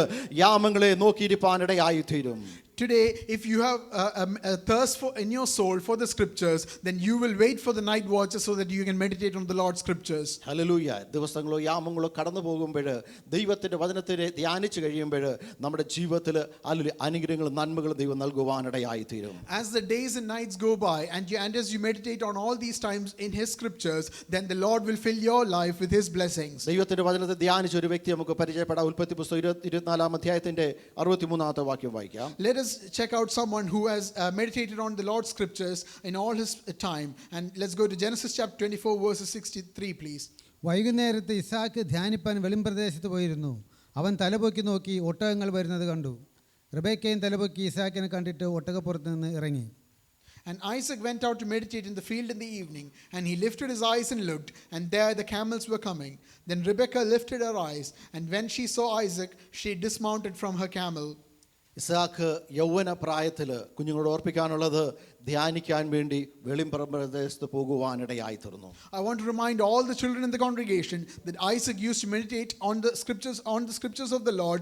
യാമങ്ങളെ നോക്കിയിരിപ്പാനിടയായി തീരും. Today, if you have a thirst in your soul for the scriptures, then you will wait for the night watches so that you can meditate on the Lord's scriptures. Hallelujah. ദിവസങ്ങളോ യാമങ്ങളോ കടന്നു പോകുമ്പോൾ ദൈവത്തിന്റെ വചനത്തെ ധ്യാനിച്ചു കഴിയുമ്പോൾ നമ്മുടെ ജീവിതത്തിൽ അനുഗ്രഹങ്ങളും നന്മകളും ദൈവം നൽകുവാനിടയായി തീരും. As the days and nights go by and as you meditate on all these times in his scriptures, then the Lord will fill your life with his blessings. ദൈവത്തിന്റെ വചനത്തെ ധ്യാനിച്ച ഒരു വ്യക്തി നമുക്ക് പരിചയപ്പെടാം. ഉൽപ്പത്തി പുസ്തകം 24-ാം അധ്യായത്തിന്റെ 63-ാമത്തെ വാക്യം വായിക്കാം. Let us check out someone who has meditated on the Lord's scriptures in all his time, and let's go to Genesis chapter 24 verses 63 please. വൈകുന്നേരത്ത് ഇസാക്ക് ധ്യാനിപ്പാൻ വെളിമ്പ്രദേശത്ത് പോയിരുന്നു. അവൻ തലപൊക്കി നോക്കി ഒട്ടകങ്ങൾ വരുന്നത് കണ്ടു. റിബേക്കയും തലപൊക്കി ഇസാക്കിനെ കണ്ടിട്ട് ഒട്ടകപ്പുറത്ത് നിന്ന് ഇറങ്ങി. And Isaac went out to meditate in the field in the evening, and he lifted his eyes and looked, and there the camels were coming. Then Rebekah lifted her eyes, and when she saw Isaac, she dismounted from her camel. Isaac യൗവന പ്രായത്തിൽ കുഞ്ഞുങ്ങളോട് ഓർപ്പിക്കാനുള്ളത് ധ്യാനിക്കാൻ വേണ്ടി വെളിമ്പ്രദേശത്ത് പോകുവാനിടയായി തീർന്നു. I want to remind all the children in the congregation that Isaac used to meditate on the scriptures of the Lord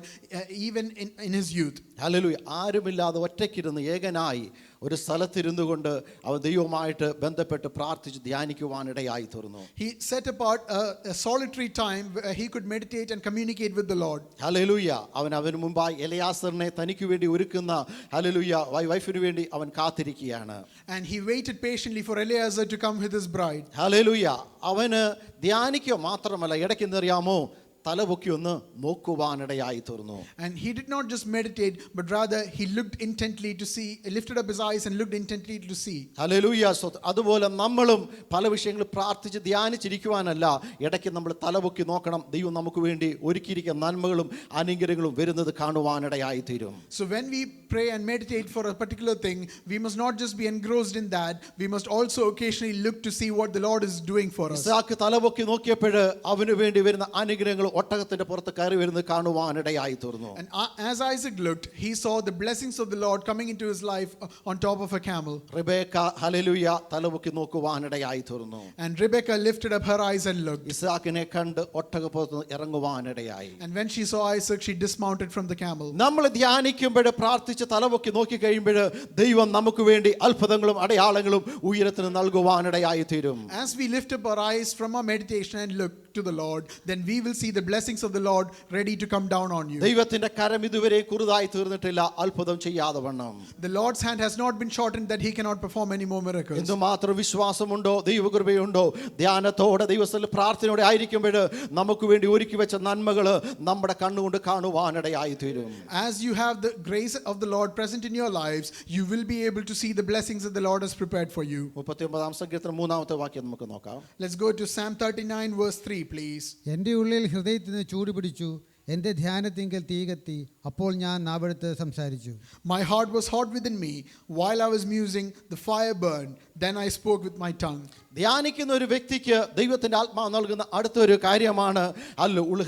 even in his youth. Hallelujah. ആരുമില്ലാതെ ഒറ്റയ്ക്കിരുന്ന് ഏകനായി ഒരു സ്ഥലത്തിരുന്നു കൊണ്ട് അവൻ ദൈവവുമായിട്ട് ബന്ധപ്പെട്ട് പ്രാർത്ഥിച്ച് ധ്യാനിക്കുവാനിടയായി തീർന്നു. He set apart a solitary time where he could meditate and communicate with the Lord. Hallelujah. അവന് മുമ്പായി എലയാസറിനെ തനിക്ക് വേണ്ടി ഒരുക്കുന്ന ഹല്ലേലൂയ വൈഫിനു വേണ്ടി അവൻ കാത്തിരിക്കുകയാണ്. And he waited patiently for Eleazar to come with his bride. Hallelujah. അവന് ധ്യാനിക്കുക മാത്രമല്ല, ഇടയ്ക്ക് എന്തറിയാമോ, തലപൊക്കി ഒന്ന് നോക്കുവാനിടയായി തീർന്നു. And he did not just meditate, but rather he looked intently to see, lifted up his eyes and looked intently to see. Hallelujah. അതുപോലെ നമ്മളും പല വിഷയങ്ങളും പ്രാർത്ഥിച്ച് ധ്യാനിച്ചിരിക്കുവാനല്ല, ഇടയ്ക്ക് നമ്മൾ തലപൊക്കി നോക്കണം. ദൈവം നമുക്ക് വേണ്ടി ഒരുക്കിയിരിക്കുന്ന നന്മകളും അനുഗ്രഹങ്ങളും വരുന്നത് കാണുവാനിടയായി തീരും. So when we pray and meditate for a particular thing, we must not just be engrossed in that, we must also occasionally look to see what the Lord is doing for us. Isaac തലപൊക്കി നോക്കിയപ്പോൾ അവന് വേണ്ടി വരുന്ന അനുഗ്രഹങ്ങൾ ഒട്ടകത്തിന്റെ പുറത്ത് കയറി വരുന്നത് കാണുവാനിടയായി തീർന്നു. And as Isaac looked, he saw the blessings of the Lord coming into his life on top of a camel. Rebekah hallelujah തലപൊക്കി നോക്കുവാനിടയായി തീർന്നു. And Rebekah lifted up her eyes and looked. ഇസാക്കിനെ കണ്ട് ഒട്ടകപ്പുറത്ത് ഇറങ്ങുവാനിടയായി. And when she saw Isaac, she dismounted from the camel. നമ്മൾ ധ്യാനിക്കുമ്പോൾ പ്രാർത്ഥിച്ച് തലപൊക്കി നോക്കി കഴിയുമ്പോൾ ദൈവം നമുക്ക് വേണ്ടി അത്ഭുതങ്ങളും അടയാളങ്ങളും ഉയരത്തിന് നൽകുവാനിടയായി തീരും. As we lift up our eyes from our meditation and look to the Lord, then we will see the blessings of the Lord ready to come down on you. ദൈവത്തിന്റെ കരം ഇതുവരെ കുറുതായി തീർന്നിട്ടില്ല, അത്ഭുതം ചെയ്യാതെ വണ്ണം. The Lord's hand has not been shortened that he cannot perform any more miracles. എന്തുമാത്രം വിശ്വാസമുണ്ടോ, ദൈവകൃപയുണ്ടോ, ധ്യാനത്തോടെ ദൈവസ്ഥലിൽ പ്രാർത്ഥനയോടെ ആയിരിക്കുമ്പോൾ നമുക്ക് വേണ്ടി ഒരുക്കി വെച്ച നന്മകൾ നമ്മുടെ കണ്ണുകൊണ്ട് കാണുവാനിടയായി തീരും. As you have the grace of the Lord present in your lives, you will be able to see the blessings that the Lord has prepared for you. 39-ാം സങ്കീർത്തനം 3-ാമത്തെ വാക്യം നമുക്ക് നോക്കാം. Let's go to Psalm 39 verse 3 please. എൻ്റെ ഉള്ളിൽ ഹൃദയത്തിന് ചൂട് പിടിച്ചു, എൻ്റെ ധ്യാനത്തിങ്കൽ തീ കത്തി, അപ്പോൾ ഞാൻ നാവെടുത്ത് സംസാരിച്ചു. My heart was hot within me while I was musing, the fire burned, then I spoke with my tongue. ധ്യാനിക്കുന്ന ഒരു വ്യക്തിക്ക് ദൈവത്തിന്റെ ആത്മാവ് നൽകുന്ന അടുത്തൊരു കാര്യമാണ്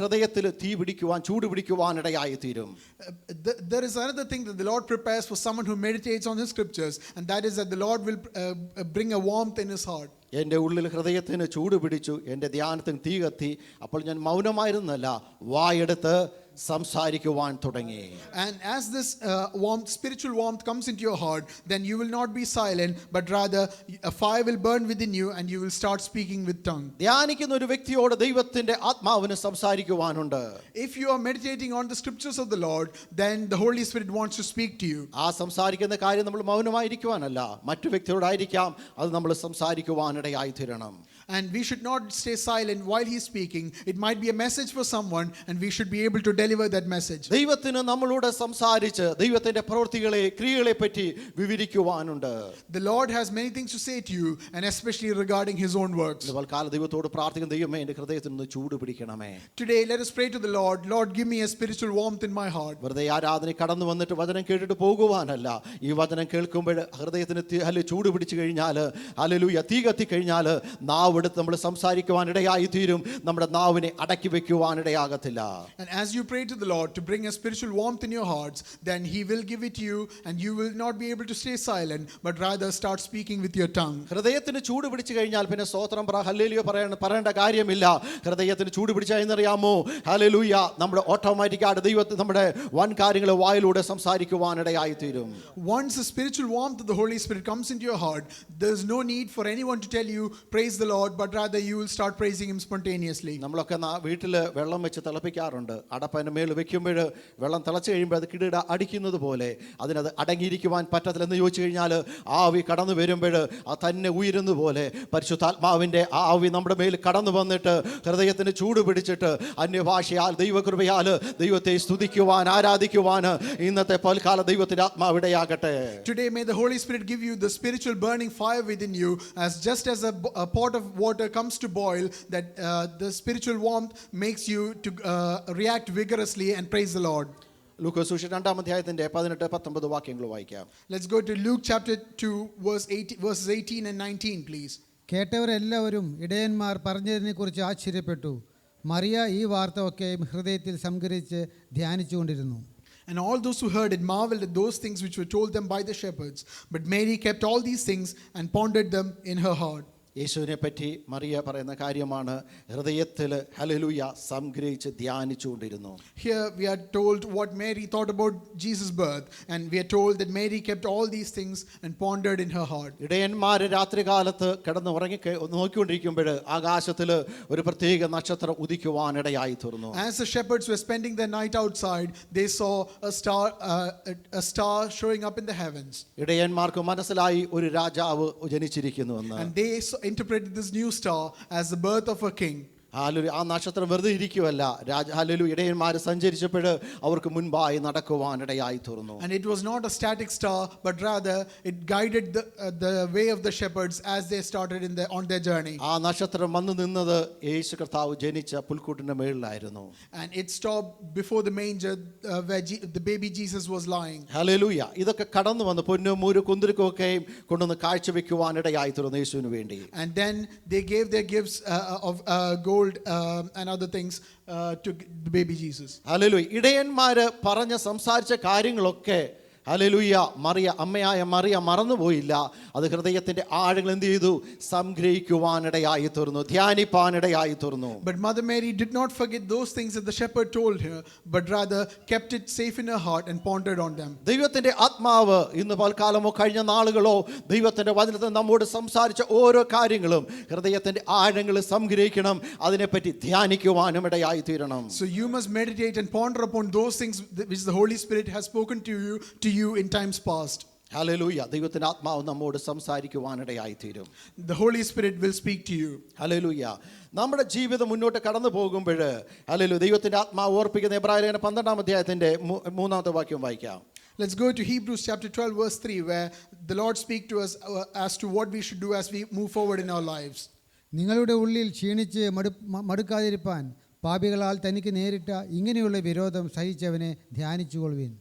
ഹൃദയത്തിൽ തീ പിടിക്കുവാൻ, ചൂട് പിടിക്കുവാൻ ഇടയായി തീരും. There is another thing that the Lord prepares for someone who meditates on his scriptures, and that is that the Lord will bring a warmth in his heart. എൻ്റെ ഉള്ളിൽ ഹൃദയത്തിന് ചൂട് പിടിച്ചു, എൻ്റെ ധ്യാനത്തിന് തീ കത്തി, അപ്പോൾ ഞാൻ മൗനമായിരുന്നല്ല, വായെടുത്ത് സംസാരിക്കുവാൻ തുടങ്ങി. And as this warmth, spiritual warmth comes into your heart, then you will not be silent, but rather a fire will burn within you and you will start speaking with tongue. ധ്യാനിക്കുന്ന ഒരു വ്യക്തിയോട് ദൈവത്തിന്റെ ആത്മാവിന് സംസാരിക്കുവാനുണ്ട്. If you are meditating on the scriptures of the Lord, then the Holy Spirit wants to speak to you. ആ സംസാരിക്കുന്ന കാര്യം നമ്മൾ മൗനമായിരിക്കുവാനല്ല, മറ്റു വ്യക്തിയോടായിരിക്കാം അത് നമ്മൾ സംസാരിക്കുവാനിടയായി തീരണം. And we should not stay silent while he is speaking. It might be a message for someone and we should be able to deliver that message. ദൈവത്തിന് നമ്മളോട് സംസാരിച്ച് ദൈവത്തിന്റെ പ്രവൃത്തികളെ, ക്രിയകളെ പറ്റി വിവരിക്കുവാനുണ്ട്. The Lord has many things to say to you, and especially regarding his own works. ദൈവത്തോട് പ്രാർത്ഥിക്കുന്ന, ദൈവമേ എൻ്റെ ഹൃദയത്തിൽ നിന്ന് ചൂട് പിടിക്കണമേ. Today let us pray to the Lord. Lord, give me a spiritual warmth in my heart. വെറുതെ ആരാധന കടന്നു വന്നിട്ട് വചനം കേട്ടിട്ട് പോകുവാനല്ല, ഈ വചനം കേൾക്കുമ്പോൾ ഹൃദയത്തിന് ചൂട് പിടിച്ചു കഴിഞ്ഞാൽ, ഹല്ലേലൂയ, തീ കത്തി കഴിഞ്ഞാൽ നാവ് എടുത്ത് നമ്മൾ സംസാരിക്കുവാനിടയായി തീരും. നമ്മുടെ നാവിനെ അടക്കി വെക്കുവാനിടയാകത്തില്ല. And as you pray to the Lord to bring a spiritual warmth in your hearts, then he will give it to you and you will not be able to stay silent, but rather start speaking with your tongue. ഹൃദയത്തിന് ചൂട് പിടിച്ചു കഴിഞ്ഞാൽ പിന്നെ സ്തോത്രം ഹല്ലേലൂയ പറയേണ്ട കാര്യമില്ല. ഹൃദയത്തിന് ചൂട് പിടിച്ചാൽ എന്നറിയാമോ, ഹല്ലേലൂയ, നമ്മുടെ ഓട്ടോമാറ്റിക്കായിട്ട് ദൈവത്തെ നമ്മുടെ വൻ കാര്യങ്ങൾ വായിലൂടെ സംസാരിക്കുവാനിടയായി തീരും. Once the spiritual warmth of the Holy Spirit comes into your heart, there is no need for anyone to tell you praise the Lord, but rather you will start praising him spontaneously. നമ്മളൊക്കെ വീട്ടിൽ വെള്ളം വെച്ച് തിളപ്പിക്കാറുണ്ട്. അടപ്പതിന് മേൽ വെക്കുമ്പോൾ വെള്ളം തിളച്ച് കഴിയുമ്പോൾ അത് കിട അടിക്കുന്നത് പോലെ അതിനത് അടങ്ങിയിരിക്കുവാൻ പറ്റത്തില്ലെന്ന് ചോദിച്ചു കഴിഞ്ഞാൽ, ആവി കടന്നു വരുമ്പോൾ അത് തന്നെ ഉയരുന്ന പോലെ പരിശുദ്ധാത്മാവിൻ്റെ ആവി നമ്മുടെ മേൽ കടന്നു വന്നിട്ട് ഹൃദയത്തിന് ചൂട് പിടിച്ചിട്ട് അന്യഭാഷയാൽ ദൈവകൃപയാൽ ദൈവത്തെ സ്തുതിക്കുവാൻ, ആരാധിക്കുവാൻ ഇന്നത്തെ പൽക്കാല ദൈവത്തിൻ്റെ ആത്മാവിടയാകട്ടെ. Today may the Holy Spirit give you the spiritual burning fire within you, as just as a pot of water comes to boil, that the spiritual warmth makes you to react vigorously and praise the Lord. ലൂക്കോസ് സുവിശേഷം 2-ാം അധ്യായത്തിന്റെ 18-19 വാക്യങ്ങൾ വായിക്കാം. Let's go to Luke chapter 2 verses 18 and 19 please. കേട്ടവരെല്ലാവരും ഇടയന്മാർ പറഞ്ഞതിനെക്കുറിച്ച് ആശ്ചര്യപ്പെട്ടു. മറിയ ഈ വാർത്ത ഒക്കെ ഹൃദയത്തിൽ സംഗ്രഹിച്ച് ധ്യാനിച്ചുകൊണ്ടിരുന്നു. And all those who heard it marveled at those things which were told them by the shepherds. But Mary kept all these things and pondered them in her heart. യേശുവിനെ പറ്റി മറിയ പറയുന്ന കാര്യമാണ്, ഹൃദയത്തിൽ hallelujah സംഗ്രഹിച്ച് ധ്യാനിച്ചുകൊണ്ടിരുന്നു. Here we are told what Mary thought about Jesus' birth, and we are told that Mary kept all these things and pondered in her heart. ഇടയന്മാർ രാത്രികാലത്ത് കിടന്ന് ഉറങ്ങി നോക്കിക്കൊണ്ടിരിക്കുമ്പോൾ ആകാശത്തിൽ ഒരു പ്രത്യേക നക്ഷത്രം ഉദിക്കുവാനിടയായി തീർന്നു. As the shepherds were spending their night outside, they saw a star showing up in the heavens. ഇടയന്മാർക്ക് മനസ്സിലായി ഒരു രാജാവ് ജനിച്ചിരിക്കുന്നുവെന്ന്. And they interpreted this new star as the birth of a king. ആ നക്ഷത്രം വെറുതെ ഇരിക്കുവല്ല, ഹല്ലേലൂയ, ഇടയന്മാർ സഞ്ചരിച്ചപ്പോൾ അവർക്ക് മുൻപായി നടക്കുവാനിടയായി തീർന്നു. And it was not a static star, but rather it guided the way of the shepherds as they started on their journey. ആ നക്ഷത്രം വന്നു നിന്നത് യേശു കർത്താവ് ജനിച്ച പുൽക്കൂട്ടിന്റെ മേളിലായിരുന്നു. And it stopped before the manger where the baby Jesus was lying. Hallelujah. ഇതൊക്കെ കടന്നു വന്ന് പൊന്നും മൂര് കുന്തിരിക്കൊക്കെയും കൊണ്ടുവന്ന് കാഴ്ചവെക്കുവാനിടയായി തീർന്നു യേശുവിന് വേണ്ടി. And then they gave their gifts of gold and other things to the baby Jesus. Hallelujah. ഇടയന്മാര് സംസാരിച്ച കാര്യങ്ങളൊക്കെ ഹല്ലേലൂയ, അമ്മയായ മറിയ മറന്നുപോയില്ല. അത് ഹൃദയത്തിന്റെ ആഴങ്ങൾ എന്ത് ചെയ്തു? സംഗ്രഹിക്കുവാനിടയായി തീർന്നു, ധ്യാനിപ്പാനിടയായി തീർന്നു. But Mother Mary did not forget those things that the shepherd told her, but rather kept it safe in her heart and pondered on them. ദൈവത്തിന്റെ ആത്മാവ് ഇന്ന് പൽക്കാലമോ കഴിഞ്ഞ നാളുകളോ ദൈവത്തിന്റെ വചനത്തിൽ നമ്മോട് സംസാരിച്ച ഓരോ കാര്യങ്ങളും ഹൃദയത്തിന്റെ ആഴങ്ങളിൽ സംഗ്രഹിക്കണം, അതിനെപ്പറ്റി ധ്യാനിക്കുവാനും ഇടയായി തീരണം. So you must meditate and ponder upon those things which the Holy Spirit has spoken to you in times past. Hallelujah, ദൈവത്തിന്റെ ആത്മാവ് നമ്മോട് സംസാരിക്കുവാനിടയായി തീരും. The Holy Spirit will speak to you. Hallelujah. നമ്മുടെ ജീവിതം മുന്നോട്ട് കടന്നു പോകുമ്പോൾ ഹല്ലേലൂയ ദൈവത്തിന്റെ ആത്മാവ് ഓർപ്പിക്കുന്ന എബ്രായലേഖനം 12-ാം അധ്യായത്തിന്റെ 3-ാമത്തെ വാക്യം വായിക്കാം. Let's go to Hebrews chapter 12 verse 3, where the Lord speaks to us as to what we should do as we move forward in our lives. നിങ്ങളുടെ ഉള്ളിൽ ക്ഷീണിച്ച് മടുക്കാതിരിപ്പാൻ പാപികളാൽ തനിക്ക് നേരിട്ട ഇങ്ങനെയുള്ള വിരോധം സഹിച്ചവനെ ധ്യാനിച്ചുകൊള്ളുവിൻ.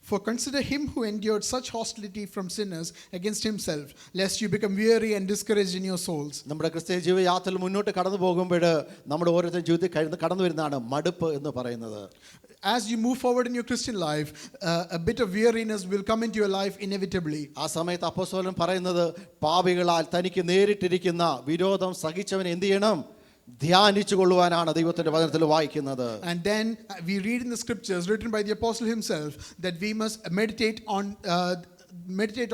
For consider him who endured such hostility from sinners against himself, lest you become weary and discouraged in your souls. നമ്മുടെ ക്രിസ്തീയ ജീവിതയാത്രയിൽ മുന്നോട്ട് കടന്നു പോകുമ്പോൾ നമ്മുടെ ഓരോരുത്തരുടെ ജീവിതത്തിൽ കടന്നു വരുന്നതാണ് മടുപ്പ് എന്ന് പറയുന്നത്. As you move forward in your Christian life, a bit of weariness will come into your life inevitably. ആ സമയത്ത് അപ്പോസ്തലൻ പറയുന്നത് പാപികളാൽ തനിക്ക് നേരിട്ടിരിക്കുന്ന വിരോധം സഹിച്ചവൻ എന്ത് ചെയ്യണം? ധ്യാനിച്ചു കൊള്ളുവാനാണ് ദൈവത്തിന്റെ വചനത്തിൽ വായിക്കുന്നത്. And then we read in the scriptures written by the apostle himself that we must meditate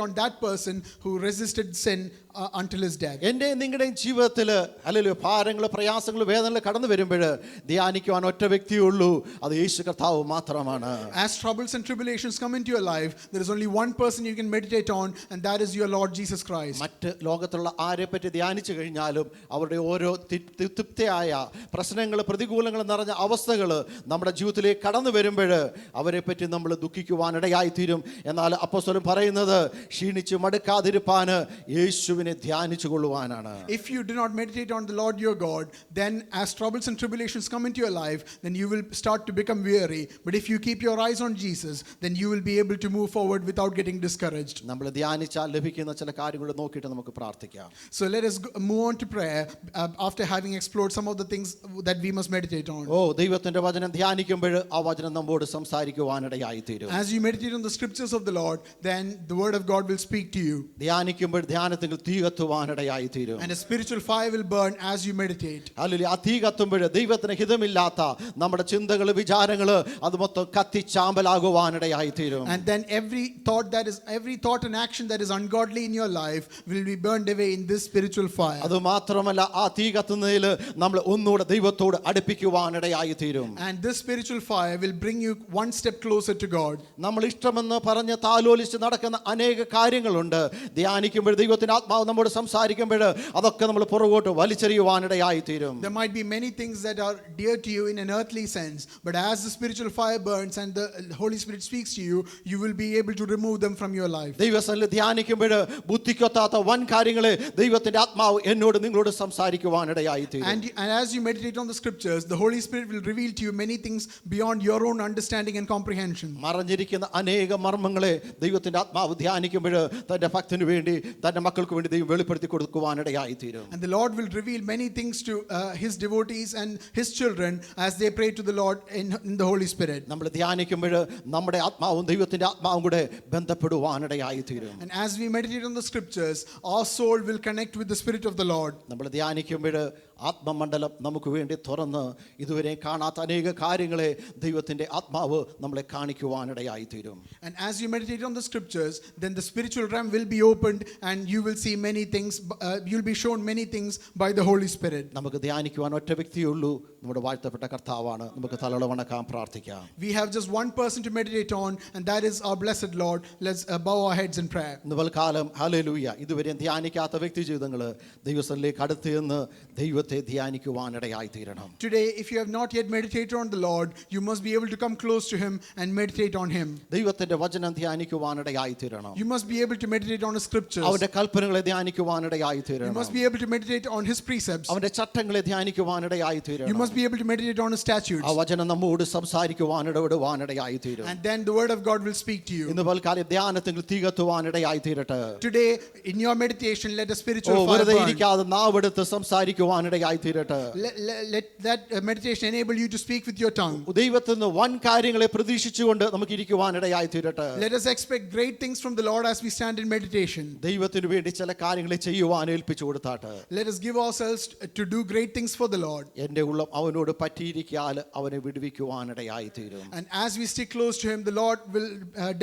on that person who resisted sin until his death. എൻ്റെ നിങ്ങളുടെയും ജീവിതത്തിൽ അല്ലെങ്കിൽ ഭാരങ്ങൾ, പ്രയാസങ്ങൾ, വേദനകൾ കടന്നു വരുമ്പോൾ ധ്യാനിക്കുവാൻ ഒറ്റ വ്യക്തിയേ ഉള്ളൂ, അത് യേശു കർത്താവ് മാത്രമാണ്. As troubles and tribulations come into your life, there is only one person you can meditate on, and that is your Lord Jesus Christ. മറ്റ് ലോകത്തുള്ള ആരെ പറ്റി ധ്യാനിച്ചു കഴിഞ്ഞാലും അവരുടെ ഓരോ തൃപ്തിയായ പ്രശ്നങ്ങൾ, പ്രതികൂലങ്ങൾ നിറഞ്ഞ അവസ്ഥകൾ നമ്മുടെ ജീവിതത്തിലേക്ക് കടന്നു വരുമ്പോൾ അവരെ പറ്റി നമ്മൾ ദുഃഖിക്കുവാനിടയായി തീരും. എന്നാൽ അപ്പോസ്തലൻ പറയുന്നത് ക്ഷീണിച്ച് മടുക്കാതിരിപ്പാൻ യേശുവിനെ ധ്യാനിച്ചു കൊള്ളുവാനാണ്. If you do not meditate on the Lord your God, then as troubles and tribulations come into your life, then you will start to become weary. But if you keep your eyes on Jesus, then you will be able to move forward without getting discouraged. നമ്മൾ ധ്യാനിച്ചാൽ ലഭിക്കുന്ന ചില കാര്യങ്ങൾ നോക്കിയിട്ട് നമുക്ക് പ്രാർത്ഥിക്കാം. So let us move on to prayer after having explored some of the things that we must meditate on. ദൈവത്തിന്റെ വചനം ധ്യാനിക്കുമ്പോൾ ആ വചനം നമ്മോട് സംസാരിക്കുവാനിടയായി തീരും. As you meditate on the scriptures of the Lord, then the word of God will speak to you. ധ്യാനിക്കുമ്പോൾ ധ്യാനത്തിൽ തീ കത്തുവാനിടയായി തീരും. And a spiritual fire will burn as you meditate. Hallelujah. ആ തീ കത്തുമ്പോൾ ദൈവത്തിന് ഹിതമില്ലാത്ത നമ്മുടെ ചിന്തകൾ, വിചാരങ്ങൾ അത് മൊത്തം കത്തിച്ചാമ്പലാകുവാനിടയായി തീരും. And then every thought and action that is ungodly in your life will be burned away in this spiritual fire. അത് മാത്രമല്ല, ആ തീ കത്തുന്നതിൽ നമ്മൾ ഒന്നുകൂടെ ദൈവത്തോട് അടുപ്പിക്കുവാനിടയായി തീരും. And this spiritual fire will bring you one step closer to God. നമ്മൾ ഇഷ്ടമെന്ന് പറഞ്ഞ് താലോലിച്ച് നടക്കുന്ന അനേക കാര്യങ്ങളുണ്ട്. ധ്യാനിക്കുമ്പോൾ ദൈവത്തിന്റെ ആത്മാവ് നമ്മോട് സംസാരിക്കുമ്പോൾ അതൊക്കെ നമ്മൾ പുറകോട്ട് വലിച്ചെറിയുവാനിടയായി തീരും. There might be many things that are dear to you in an earthly sense, but as the spiritual fire burns and the Holy Spirit speaks to you, you will be able to remove them from your life. ദൈവസന്നിധിയിൽ ധ്യാനിക്കുമ്പോൾ ബുദ്ധിക്കൊത്താത്ത വൻ കാര്യങ്ങളെ ദൈവത്തിന്റെ ആത്മാവ് എന്നോട് നിങ്ങളോട് സംസാരിക്കുവാനിടയായി തീരും. And as you meditate on the scriptures, the Holy Spirit will reveal to you many things beyond your own understanding and comprehension. മറഞ്ഞിരിക്കുന്ന അനേക മർമ്മങ്ങളെ ദൈവത്തിന്റെ ആത്മാവ് ധ്യാനിക്കുമ്പോൾ തന്റെ ഭക്തന് വേണ്ടി, തന്റെ മക്കൾക്ക് വേണ്ടി ദൈവം വെളിപ്പെടുത്തി കൊടുക്കുവാനിടയായി തീരും. And the Lord will reveal many things to his devotees and his children as they pray to the Lord in the Holy Spirit. നമ്മൾ ധ്യാനിക്കുമ്പോൾ നമ്മുടെ ആത്മാവും ദൈവത്തിന്റെ ആത്മാവും കൂടെ ബന്ധപ്പെടുവാനിടയായി തീരും. And as we meditate on the scriptures, our soul will connect with the Spirit of the Lord. നമ്മൾ ധ്യാനിക്കുമ്പോൾ ആത്മമണ്ഡലം നമുക്ക് വേണ്ടി തുറന്ന് ഇതുവരെ കാണാത്ത അനേക കാര്യങ്ങളെ ദൈവത്തിന്റെ ആത്മാവ് നമ്മളെ കാണിക്കുവാനിടയായി തീരും. And as you meditate on the scriptures, then the spiritual realm will be opened and you will see many things, you'll be shown many things by the Holy Spirit. നമുക്ക് ധ്യാനിക്കുവാൻ ഒറ്റ വ്യക്തിയേ ഉള്ളൂ, നമ്മുടെ വാഴ്ത്തപ്പെട്ട കർത്താവാണ്. നമുക്ക് തലകളെ വണക്കാൻ പ്രാർത്ഥിക്കാം. We have just one person to meditate on, and that is our blessed Lord. Let's bow our heads in prayer. ഇന്ന് പൽക്കാലം ഹല്ലേലൂയ ഇതുവരെ ധ്യാനിക്കാത്ത വ്യക്തി ജീവിതങ്ങൾ ദൈവസന്നിധിയിലേക്ക് അടുത്ത് നിന്ന് ദൈവത്തെ ധ്യാനിക്കുവാനിടയായി തീരണം. Today, if you have not yet meditated on the Lord, you must be able to come close to him and meditate on him. ദൈവത്തിന്റെ വചനം ധ്യാനിക്കുവാനിടയായി തീരണം. You must be able to meditate on his scriptures. അവന്റെ കൽപ്പനകളെ ധ്യാനിക്കുവാനിടയായി You തീരണം. must be able to meditate on his precepts. അവന്റെ ചട്ടങ്ങളെ ധ്യാനിക്കുവാനിടയായി You തീരണം. must be able to meditate on his statutes. ആ വചനം നമ്മോട് സംസാരിക്കുവാനിടപെടുവാനിടയായി തീരും. And then the word of God will speak to you. ഇന്ന് പൽക്കാലം ധ്യാനത്തിൽ തീ കത്തുവാനിടയായി തീരട്ടെ. Today, in your meditation, let a spiritual fire വെറുതെ burn. ഇരിക്കാതെ നാവെടുത്ത് സംസാരിക്കുവാനിടയായി ഇടയായി തീരട്ടെ. Let that meditation enable you to speak with your tongue. ദൈവത്തിൽ നിന്ന് വൻ കാര്യങ്ങളെ പ്രതീക്ഷിച്ചുകൊണ്ട് നമുക്ക് ഇരിക്കുവാൻ ഇടയായി തീരട്ടെ. Let us expect great things from the Lord as we stand in meditation. ദൈവത്തിന് വേണ്ടി ചില കാര്യങ്ങളെ ചെയ്യുവാൻ ഏൽപ്പിച്ചു കൊടുത്താട്ട്. Let us give ourselves to do great things for the Lord. എൻ്റെ ഉള്ളം അവനോട് പറ്റിയിരിക്കാൽ അവനെ വിടുവിക്കുവാൻ ഇടയായി തീരും. And as we stick close to him, the Lord will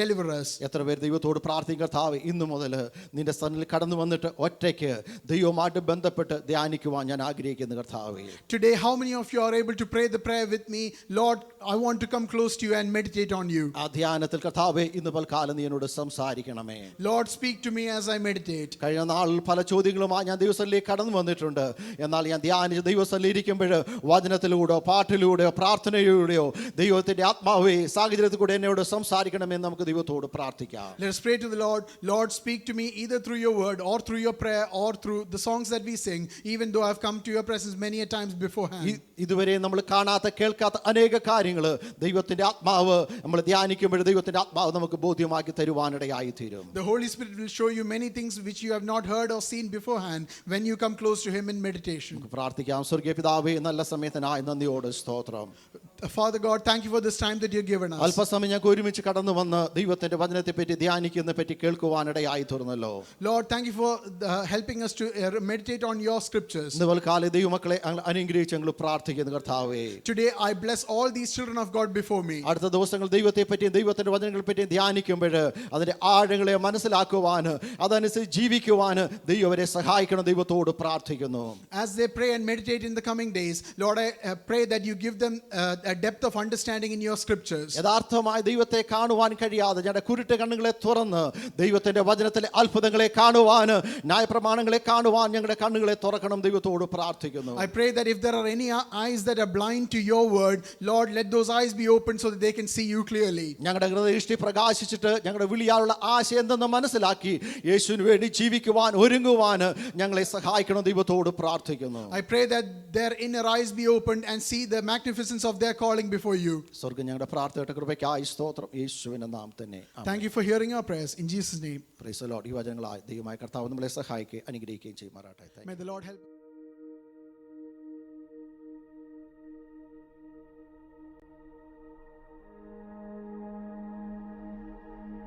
deliver us. എത്ര പേർ ദൈവത്തോട് പ്രാർത്ഥിക്കും, കർത്താവേ ഇന്നു മുതൽ നിന്റെ സന്നിധിയിൽ കടന്നു വന്നിട്ട് ഒറ്റയ്ക്ക് ദൈവവുമായിട്ട് ബന്ധപ്പെട്ട് ധ്യാനിക്കുവാൻ ഞാൻ ആഗ്രഹിക്കുന്നു കർത്താവേ. Today, how many of you are able to pray the prayer with me? Lord, I want to come close to you and meditate on you. ആ ധ്യാനത്തിൽ കർത്താവേ ഇന്ന് പൽക്കാലം നീ എന്നോട് സംസാരിക്കണമേ. Lord, speak to me as I meditate. കഴിഞ്ഞ നാളിൽ പല ചോദ്യങ്ങളുമായി ഞാൻ ദൈവസന്നിധിയിലേക്ക് കടന്നു വന്നിട്ടുണ്ട്. എന്നാൽ ഞാൻ ധ്യാനിച്ച് ദൈവസന്നിധിയിൽ ഇരിക്കുമ്പോൾ വചനത്തിലൂടെയോ പാട്ടിലൂടെയോ പ്രാർത്ഥനയിലൂടെയോ ദൈവത്തിന്റെ ആത്മാവേ സാഹചര്യത്തിൽ കൂടെ എന്നോട് സംസാരിക്കണമെന്ന് നമുക്ക് ദൈവത്തോട് പ്രാർത്ഥിക്കാം. Let us pray to the Lord. Lord, speak to me either through your word or through your prayer or through the songs that we sing, even though I've come to your presence many a times beforehand. ഇതുവരെ നമ്മൾ കാണാത്ത കേൾക്കാത്ത അനേക കാര്യങ്ങൾ ദൈവത്തിന്റെ ആത്മാവ് നമ്മൾ ധ്യാനിക്കുമ്പോൾ ദൈവത്തിന്റെ ആത്മാവ് നമുക്ക് ബോധ്യമാക്കി തരുവാനിടയായി തീരും. The Holy Spirit will show you many things which you have not heard or seen beforehand when you come close to him in meditation. പ്രാർത്ഥിക്കാം. സ്വർഗ്ഗീയ പിതാവേ, നല്ല സമയത്തിനായി നന്ദിയോട് സ്തോത്രം. Father God, thank you for this time that you've given us. അല്പസമയം ഞങ്ങൾക്ക് ഒരുമിച്ച് കടന്നു വന്ന് ദൈവത്തിന്റെ വചനത്തെ പറ്റി ധ്യാനിക്കുന്നതിനെ പറ്റി കേൾക്കുവാനിടയായി തീർന്നല്ലോ. Lord, thank you for helping us to meditate on your scriptures. ഇന്ന് പൽക്കാലം ദൈവമക്കളെ അനുഗ്രഹിച്ച് ഞങ്ങൾ പ്രാർത്ഥിക്കുന്നു കർത്താവേ. Today I bless all these children of God before me. അടുത്ത ദിവസങ്ങൾ ദൈവത്തെ പറ്റിയും ദൈവത്തിന്റെ വചനങ്ങളെ പറ്റിയും ധ്യാനിക്കുമ്പോൾ അതിന്റെ ആഴങ്ങളെ മനസ്സിലാക്കുവാൻ അതനുസരിച്ച് ജീവിക്കുവാൻ ദൈവം അവരെ സഹായിക്കണം. ദൈവത്തോട് പ്രാർത്ഥിക്കുന്നു. As they pray and meditate in the coming days, Lord, I pray that you give them a depth of understanding in your scriptures. യഥാർത്ഥമായി ദൈവത്തെ കാണുവാൻ കഴിയാതെ ഞങ്ങളുടെ കുരുട്ട് കണ്ണുകളെ തുറന്ന് ദൈവത്തിന്റെ വചനത്തിലെ അത്ഭുതങ്ങളെ കാണുവാൻ, ന്യായപ്രമാണങ്ങളെ കാണുവാൻ ഞങ്ങളുടെ കണ്ണുകളെ തുറക്കണം. ദൈവത്തോട് പ്രാർത്ഥിക്കുന്നു. I pray that if there are any eyes that are blind to your word, Lord, let those eyes be opened so that they can see you clearly. ഞങ്ങളുടെ ഹൃദയദൃഷ്ടി പ്രകാശിച്ചിട്ട് ഞങ്ങളുടെ വിളിയാലുള്ള ആശ എന്തെന്ന് മനസ്സിലാക്കി യേശുവിന് വേണ്ടി ജീവിക്കുവാൻ ഒരുങ്ങുവാൻ ഞങ്ങളെ സഹായിക്കണം. ദൈവത്തോട് പ്രാർത്ഥിക്കുന്നു. I pray that their inner eyes be opened and see the magnificence of their calling before you. സ്വർഗ്ഗം ഞങ്ങളുടെ പ്രാർത്ഥനയുടെ കൃപയ്ക്കായി സ്തോത്രം. യേശുവിന്റെ നാമത്തിൽ തന്നെ. Thank you for hearing our prayers in Jesus' name. Praise the Lord. ഈ വചനങ്ങളായി ദൈവമായ കർത്താവ് നമ്മളെ സഹായിക്കുകയും അനുഗ്രഹിക്കുകയും ചെയ്യുമാറാട്ടെ. May the Lord help.